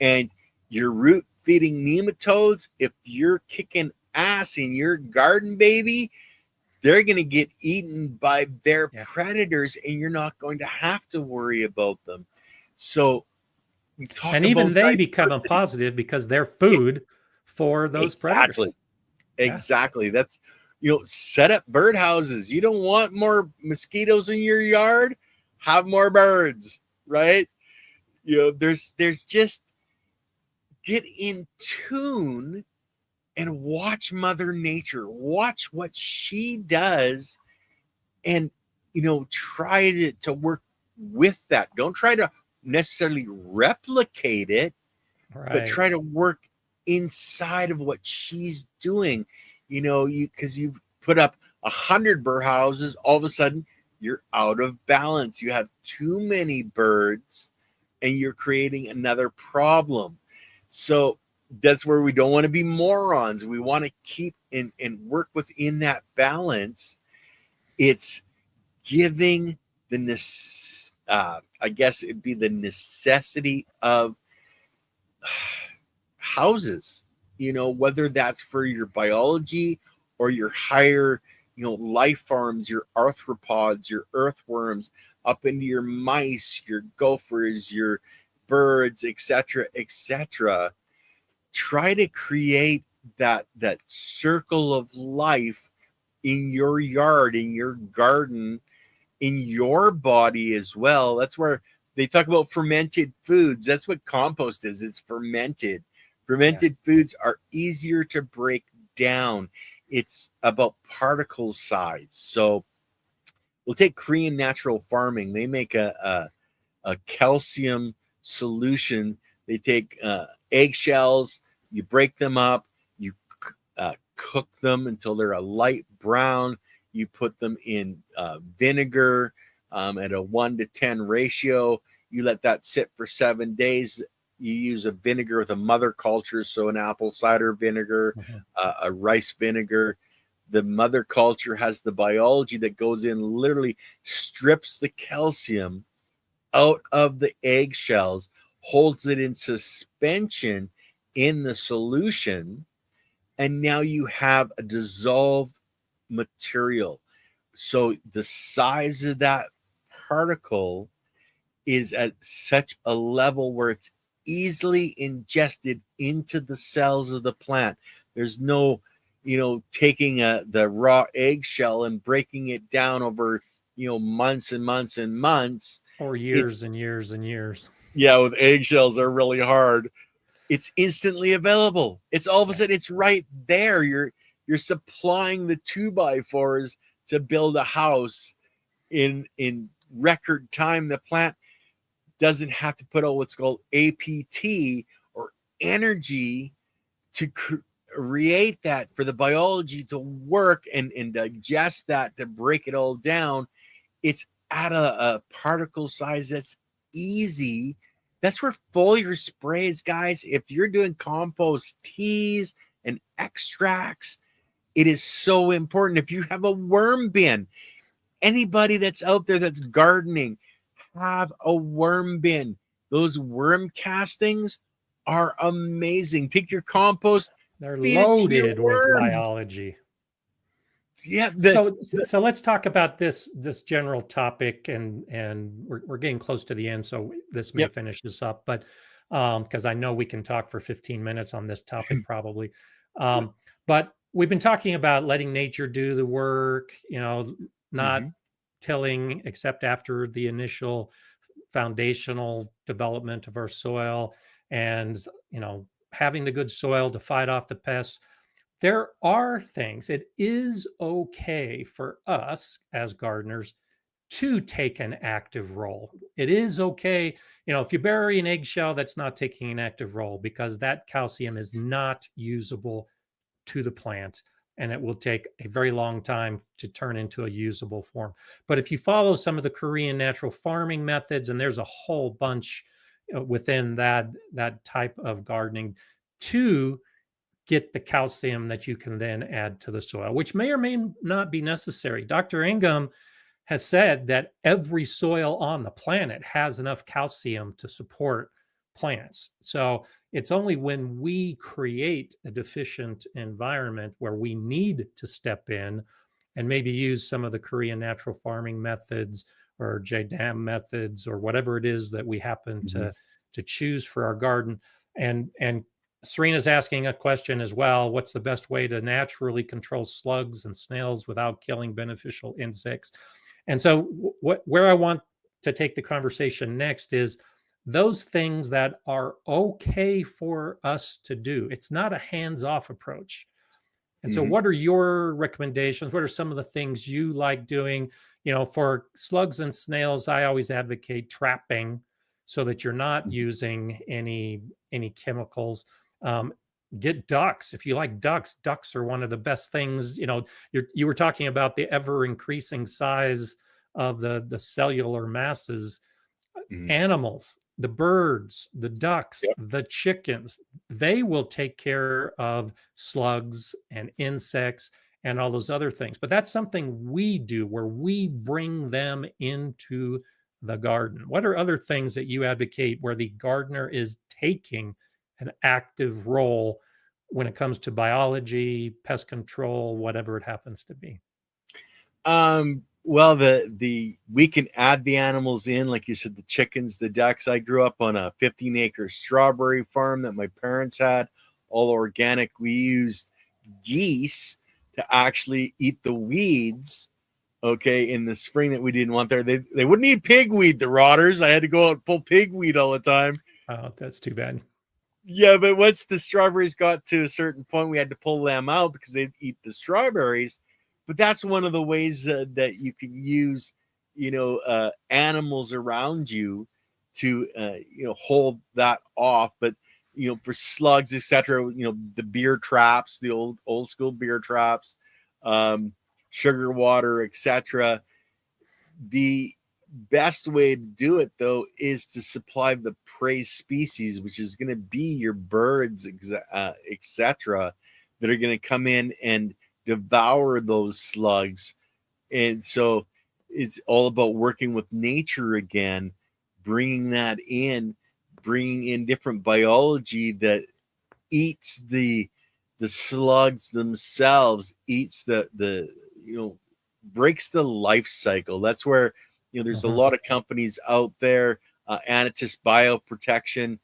and your root feeding nematodes, if you're kicking ass in your garden, baby, they're going to get eaten by their predators, and you're not going to have to worry about them. So we talk And about even they become a positive because they're food for those predators. Exactly. That's, set up birdhouses. You don't want more mosquitoes in your yard? Have more birds, right? There's just get in tune and watch Mother Nature. Watch what she does and, try to work with that. Don't try to necessarily replicate it, but try to work inside of what she's doing. Because you've put up 100 birdhouses, all of a sudden you're out of balance. You have too many birds and you're creating another problem. So that's where we don't want to be morons. We want to keep and work within that balance. It's giving I guess it'd be the necessity of houses, whether that's for your biology or your higher, life forms, your arthropods, your earthworms, up into your mice, your gophers, your birds, etc., etc. Try to create that circle of life in your yard, in your garden, in your body as well. That's where they talk about fermented foods. That's what compost is. It's fermented. Fermented foods are easier to break down. It's about particle size. So we'll take Korean natural farming. They make a calcium solution. They take eggshells, you break them up, you cook them until they're a light brown. You put them in vinegar at a 1-to-10 ratio. You let that sit for 7 days. You use a vinegar with a mother culture, so an apple cider vinegar, a rice vinegar. The mother culture has the biology that goes in, literally strips the calcium out of the eggshells, holds it in suspension in the solution, and now you have a dissolved material. So the size of that particle is at such a level where it's easily ingested into the cells of the plant. There's no, taking the raw eggshell and breaking it down over, months and months and months. Or years and years and years. Yeah, with eggshells are really hard. It's instantly available. It's all of a sudden it's right there. You're supplying the 2x4s to build a house in record time. The plant doesn't have to put out what's called APT or energy to create that, for the biology to work and digest that, to break it all down. It's at a particle size that's easy. That's where foliar sprays, guys, if you're doing compost teas and extracts, it is so important. If you have a worm bin, anybody that's out there that's gardening, have a worm bin. Those worm castings are amazing. Take your compost, They're Feed it to your loaded with worms. biology. Yeah. So let's talk about this general topic, and we're getting close to the end, so this may Yep. finish this up, but because I know we can talk for 15 minutes on this topic probably. But we've been talking about letting nature do the work, not Mm-hmm. tilling except after the initial foundational development of our soil, and having the good soil to fight off the pests. There are things, it is okay for us as gardeners to take an active role. It is okay, if you bury an eggshell, that's not taking an active role, because that calcium is not usable to the plant, and it will take a very long time to turn into a usable form. But if you follow some of the Korean natural farming methods, and there's a whole bunch within that type of gardening to get the calcium that you can then add to the soil, which may or may not be necessary. Dr. Ingham has said that every soil on the planet has enough calcium to support plants. So it's only when we create a deficient environment where we need to step in and maybe use some of the Korean natural farming methods or JDAM methods or whatever it is that we happen Mm-hmm. to choose for our garden. And Serena's asking a question as well. What's the best way to naturally control slugs and snails without killing beneficial insects? And so, where I want to take the conversation next is those things that are okay for us to do. It's not a hands off approach. And so, Mm-hmm. what are your recommendations? What are some of the things you like doing? For slugs and snails, I always advocate trapping so that you're not using any chemicals. Um, get ducks. If you like ducks, ducks are one of the best things. You were talking about the ever increasing size of the cellular masses. Mm-hmm. Animals, the birds, the ducks, Yep. the chickens, they will take care of slugs and insects and all those other things. But that's something we do where we bring them into the garden. What are other things that you advocate where the gardener is taking an active role when it comes to biology, pest control, whatever it happens to be? Well, the we can add the animals in, like you said, the chickens, the ducks. I grew up on a 15-acre strawberry farm that my parents had, all organic. We used geese to actually eat the weeds. Okay, in the spring that we didn't want there, they wouldn't eat pigweed. The rotters. I had to go out and pull pigweed all the time. Oh, that's too bad. Yeah, but once the strawberries got to a certain point, we had to pull them out because they'd eat the strawberries. But that's one of the ways that you can use, animals around you to, hold that off. But for slugs, etc., the beer traps, the old school beer traps, sugar water, etc. The best way to do it though is to supply the prey species, which is going to be your birds, etc., that are going to come in and devour those slugs. And so it's all about working with nature again, bringing that in, bringing in different biology that eats the slugs themselves, eats the breaks the life cycle. That's where there's a Mhm. lot of companies out there, Anitis Bioprotection.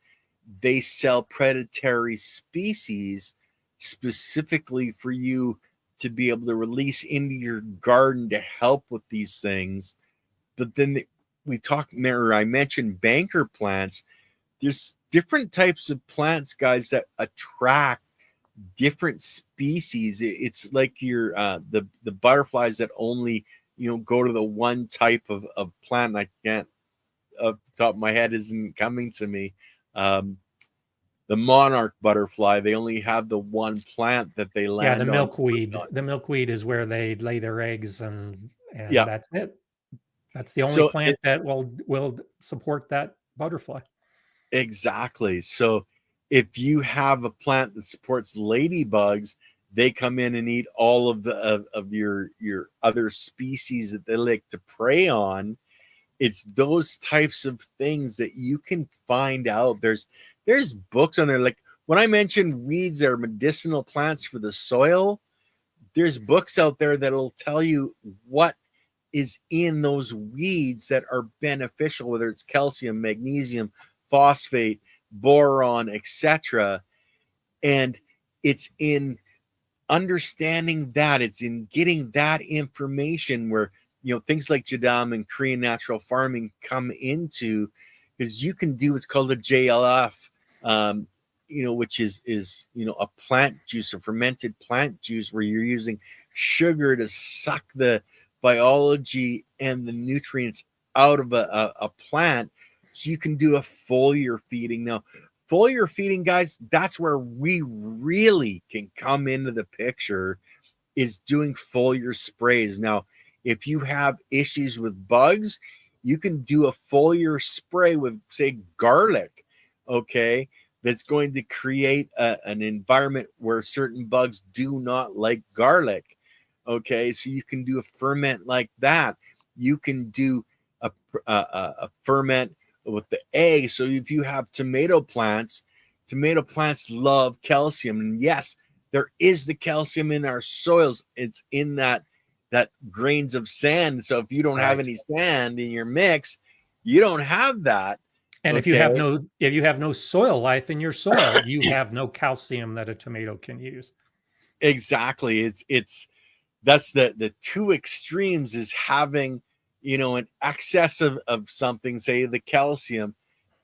They sell predatory species specifically for you to be able to release into your garden to help with these things. But then I mentioned banker plants. There's different types of plants, guys, that attract different species. It's like your the butterflies that only go to the one type of plant. I can't, off the top of my head, isn't coming to me. The monarch butterfly, they only have the one plant that they Yeah, the land on. milkweed. The milkweed is where they lay their eggs, and Yeah. that's it. That's the only So plant that will support that butterfly. exactly. So if you have a plant that supports ladybugs, they come in and eat all of the of your other species that they like to prey on. It's those types of things that you can find out. There's books on there like when I mentioned weeds are medicinal plants for the soil, there's books out there that'll tell you what is in those weeds that are beneficial, whether it's calcium, magnesium, phosphate, boron, etc. And it's in understanding that, it's in getting that information where, things like Jadam and Korean natural farming come into, because you can do what's called a JLF, which is a plant juice, a fermented plant juice, where you're using sugar to suck the biology and the nutrients out of a plant, so you can do a foliar feeding. Now, foliar feeding, guys, that's where we really can come into the picture, is doing foliar sprays. Now, if you have issues with bugs, you can do a foliar spray with, say, garlic, okay, that's going to create an environment where certain bugs do not like garlic, okay? So you can do a ferment like that. You can do a ferment with the egg. So if you have tomato plants love calcium. And yes, there is the calcium in our soils. It's in that grains of sand. So if you don't have any sand in your mix, you don't have that. And okay? if you have no soil life in your soil, you have no calcium that a tomato can use. Exactly. That's the two extremes, is having, an excess of something, say the calcium,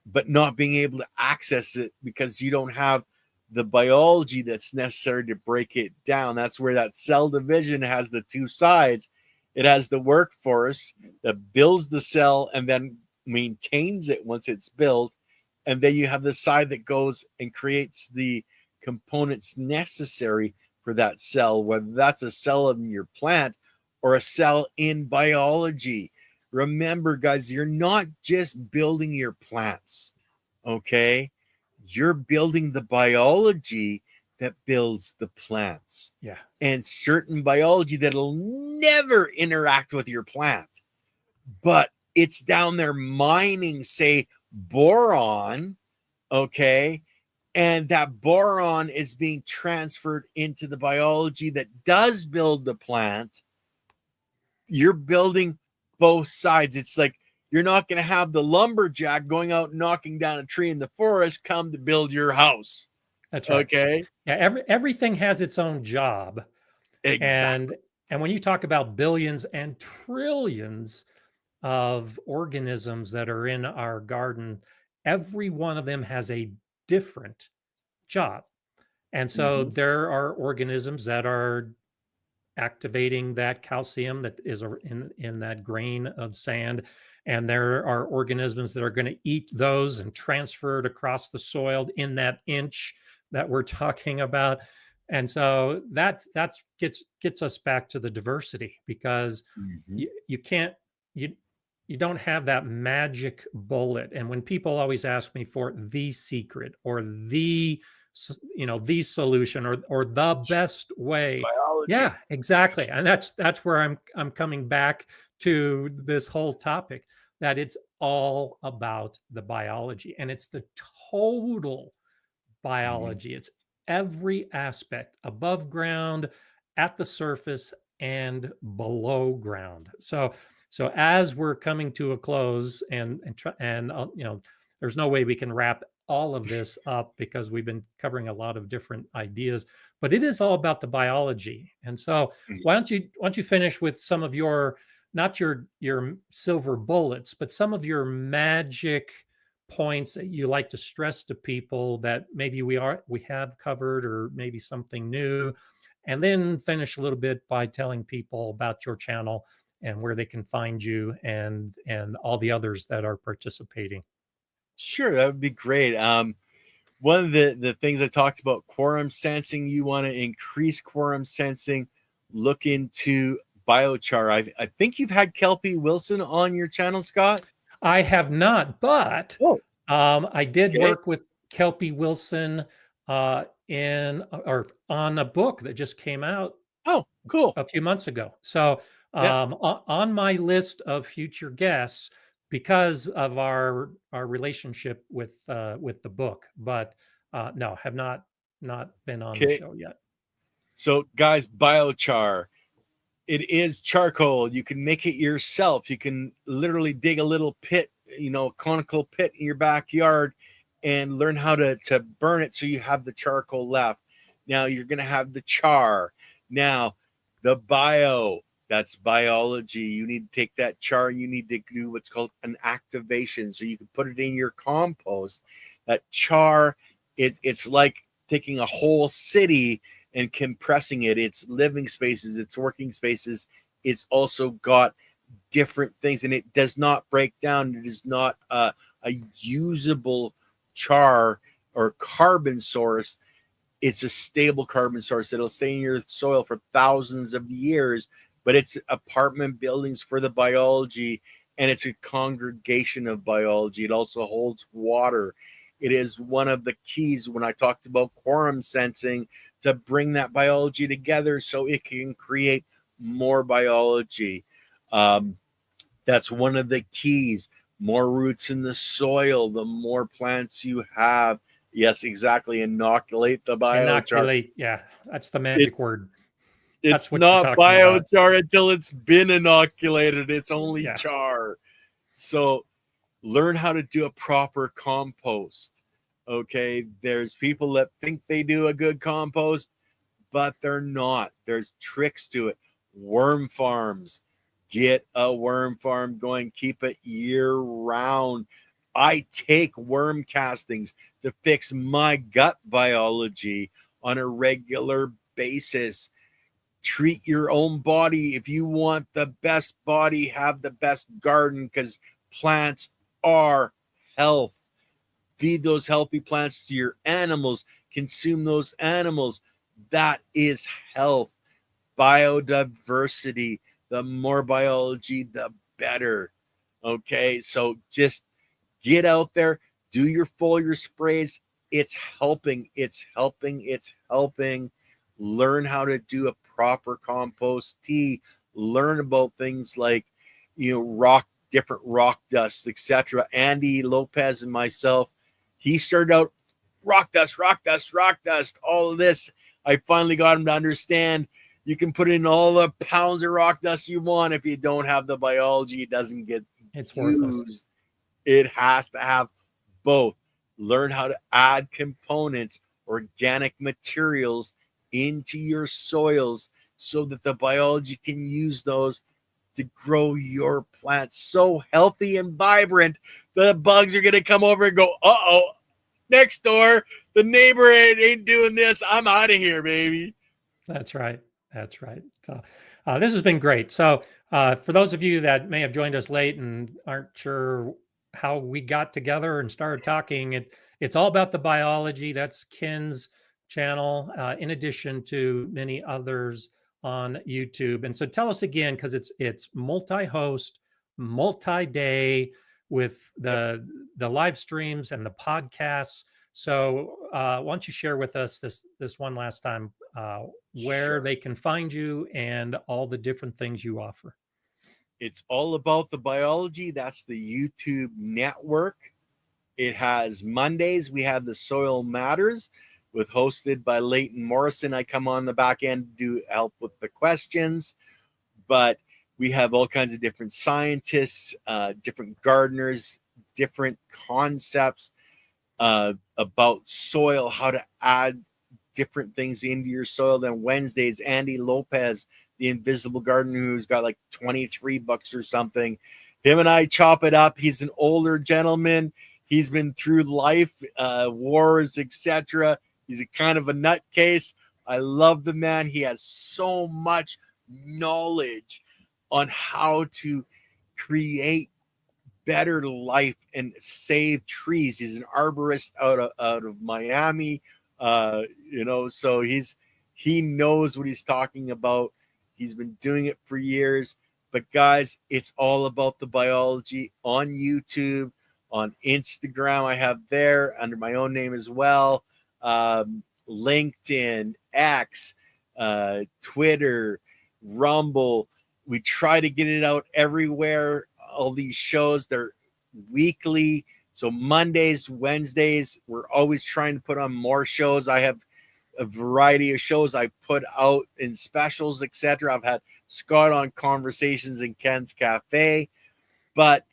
but not being able to access it because you don't have the biology that's necessary to break it down. That's where that cell division has the two sides. It has the workforce that builds the cell and then maintains it once it's built. And then you have the side that goes and creates the components necessary for that cell, whether that's a cell in your plant or a cell in biology. Remember, guys, you're not just building your plants, okay? You're building the biology that builds the plants. Yeah. And certain biology that'll never interact with your plant, but it's down there mining, say, boron, okay? And that boron is being transferred into the biology that does build the plant. You're building both sides. It's like you're not going to have the lumberjack going out knocking down a tree in the forest come to build your house. That's right. Okay. Yeah, everything has its own job. Exactly. And when you talk about billions and trillions of organisms that are in our garden, every one of them has a different job. And so Mm-hmm. there are organisms that are activating that calcium that is in that grain of sand. And there are organisms that are going to eat those and transfer it across the soil in that inch that we're talking about. And so that gets us back to the diversity, because Mm-hmm. you can't you you don't have that magic bullet. And when people always ask me for the secret or the the solution or the best way, Biology. yeah, exactly. And that's where I'm coming back to this whole topic, that it's all about the biology, and it's the total Mm-hmm. biology. It's every aspect, above ground, at the surface, and below ground. So as we're coming to a close, and there's no way we can wrap all of this up because we've been covering a lot of different ideas, but it is all about the biology. And so why don't you finish with some of your, not your silver bullets, but some of your magic points that you like to stress to people that maybe we have covered, or maybe something new, and then finish a little bit by telling people about your channel and where they can find you, and all the others that are participating. Sure, that would be great. One of the things I talked about, quorum sensing, you want to increase quorum sensing, look into biochar. I think you've had Kelpie Wilson on your channel, Scott. I have not, but Oh, I did okay. work with Kelpie Wilson in or on a book that just came out Oh, cool. a few months ago. So Yeah. on my list of future guests, because of our relationship with the book. But No, have not been on the Okay. show yet. So, guys, biochar. It is charcoal. You can make it yourself. You can literally dig a little pit, conical pit in your backyard and learn how to burn it so you have the charcoal left. Now you're going to have the char. Now, the bio, that's biology. You need to take that char and you need to do what's called an activation so you can put it in your compost. That char, it's like taking a whole city and compressing it. It's living spaces, it's working spaces. It's also got different things, and it does not break down. It is not a usable char or carbon source. It's a stable carbon source. It'll stay in your soil for thousands of years, but it's apartment buildings for the biology, and it's a congregation of biology. It also holds water. It is one of the keys when I talked about quorum sensing to bring that biology together so it can create more biology. That's one of the keys. More roots in the soil, the more plants you have. Yes, exactly. Inoculate the biochar. Inoculate. Yeah, that's the magic It's word. That's it's what you're not talking about. biochar until it's been inoculated. It's only Yeah. char. So learn how to do a proper compost. Okay, there's people that think they do a good compost, but they're not. There's tricks to it. Worm farms. Get a worm farm going. Keep it year round. I take worm castings to fix my gut biology on a regular basis. Treat your own body. If you want the best body, have the best garden, because plants are health. Feed those healthy plants to your animals. Consume those animals. That is health. Biodiversity. The more biology, the better. Okay, so just get out there, do your foliar sprays. It's helping. It's helping. It's helping. Learn how to do a proper compost tea. Learn about things like, different rock dusts, etc. Andy Lopez and myself, he started out rock dust, rock dust, rock dust, all of this. I finally got him to understand you can put in all the pounds of rock dust you want. If you don't have the biology, it doesn't get It's worthless. used. It has to have both. Learn how to add components, organic materials into your soils so that the biology can use those to grow your plants so healthy and vibrant that the bugs are going to come over and go, uh-oh, next door, the neighbor ain't doing this. I'm out of here, baby. That's right. That's right. So, this has been great. So, for those of you that may have joined us late and aren't sure how we got together and started talking, it's all about the biology. That's Ken's channel, in addition to many others on YouTube. And so, tell us again, because it's multi-host, multi-day with Yep. the live streams and the podcasts. So, why don't you share with us this one last time? Where Sure. they can find you and all the different things you offer. It's all about the biology. That's the YouTube network. It has Mondays. We have the Soil Matters with hosted by Leighton Morrison. I come on the back end to do help with the questions, but we have all kinds of different scientists, different gardeners, different concepts about soil, how to add different things into your soil. Then Wednesdays, Andy Lopez, the Invisible Gardener, who's got like 23 books or something. Him and I chop it up. He's an older gentleman. He's been through life, wars, etc. He's a kind of a nutcase. I love the man. He has so much knowledge on how to create better life and save trees. He's an arborist out of Miami. So he knows what he's talking about. He's been doing it for years. But guys, it's all about the biology on YouTube, on Instagram. I have there under my own name as well. LinkedIn, X, Twitter, Rumble. We try to get it out everywhere. All these shows, they're weekly, So Mondays, Wednesdays, we're always trying to put on more shows. I have a variety of shows I put out in specials, etc. I've had Scott on Conversations in Ken's Cafe, but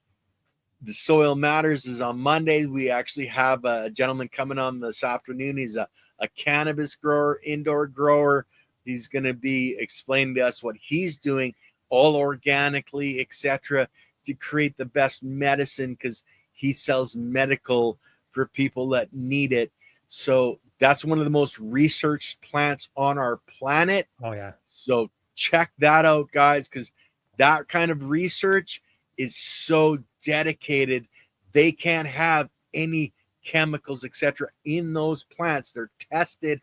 the Soil Matters is on Monday. We actually have a gentleman coming on this afternoon. He's a cannabis grower, indoor grower. He's going to be explaining to us what he's doing, all organically, etc., to create the best medicine, because he sells medical for people that need it. So that's one of the most researched plants on our planet. Oh, yeah. So check that out, guys, because that kind of research is so dedicated. They can't have any chemicals, etc., in those plants. They're tested.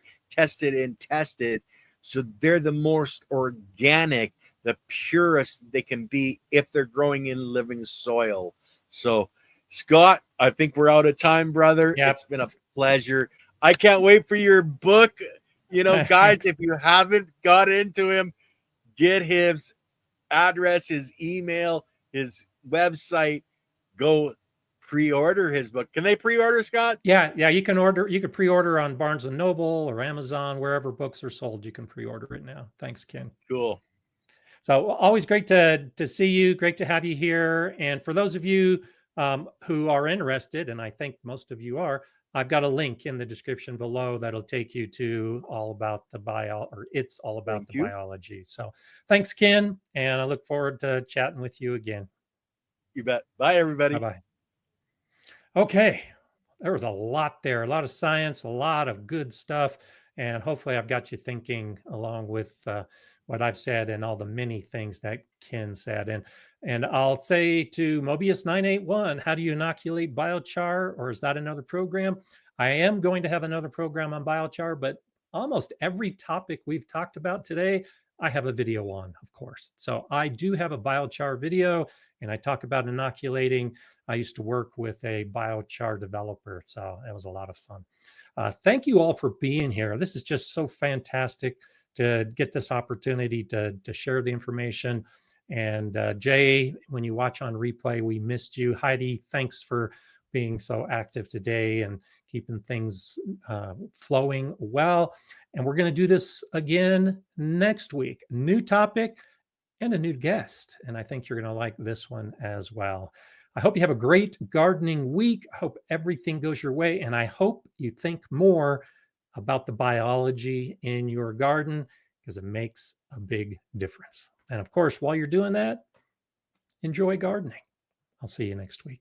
So they're the most organic, the purest they can be if they're growing in living soil. So, Scott, I think we're out of time, brother. Yep. It's been a pleasure. I can't wait for your book. You know, guys, if you haven't got into him, get his address, his email, his website. Go pre-order his book. Can they pre-order, Scott? Yeah, you can pre-order on Barnes and Noble or Amazon, wherever books are sold. You can pre-order it now. Thanks, Ken. Cool. So always great to see you. Great to have you here. And for those of you who are interested, and I think most of you are, I've got a link in the description below that'll take you to all about the it's all about the biology. So thanks, Ken, and I look forward to chatting with you again. You bet. Bye, everybody. Bye-bye. Okay, there was a lot there, a lot of science, a lot of good stuff, and hopefully I've got you thinking along with what I've said and all the many things that Ken said. And I'll say to Mobius 981, how do you inoculate biochar, or is that another program? I am going to have another program on biochar, but almost every topic we've talked about today, I have a video on, of course. So I do have a biochar video, and I talk about inoculating. I used to work with a biochar developer, so it was a lot of fun. Thank you all for being here. This is just so fantastic to get this opportunity to share the information. And Jay, when you watch on replay, we missed you. Heidi, thanks for being so active today and keeping things flowing well. And we're going to do this again next week. New topic and a new guest. And I think you're going to like this one as well. I hope you have a great gardening week. I hope everything goes your way. And I hope you think more about the biology in your garden, because it makes a big difference. And of course, while you're doing that, enjoy gardening. I'll see you next week.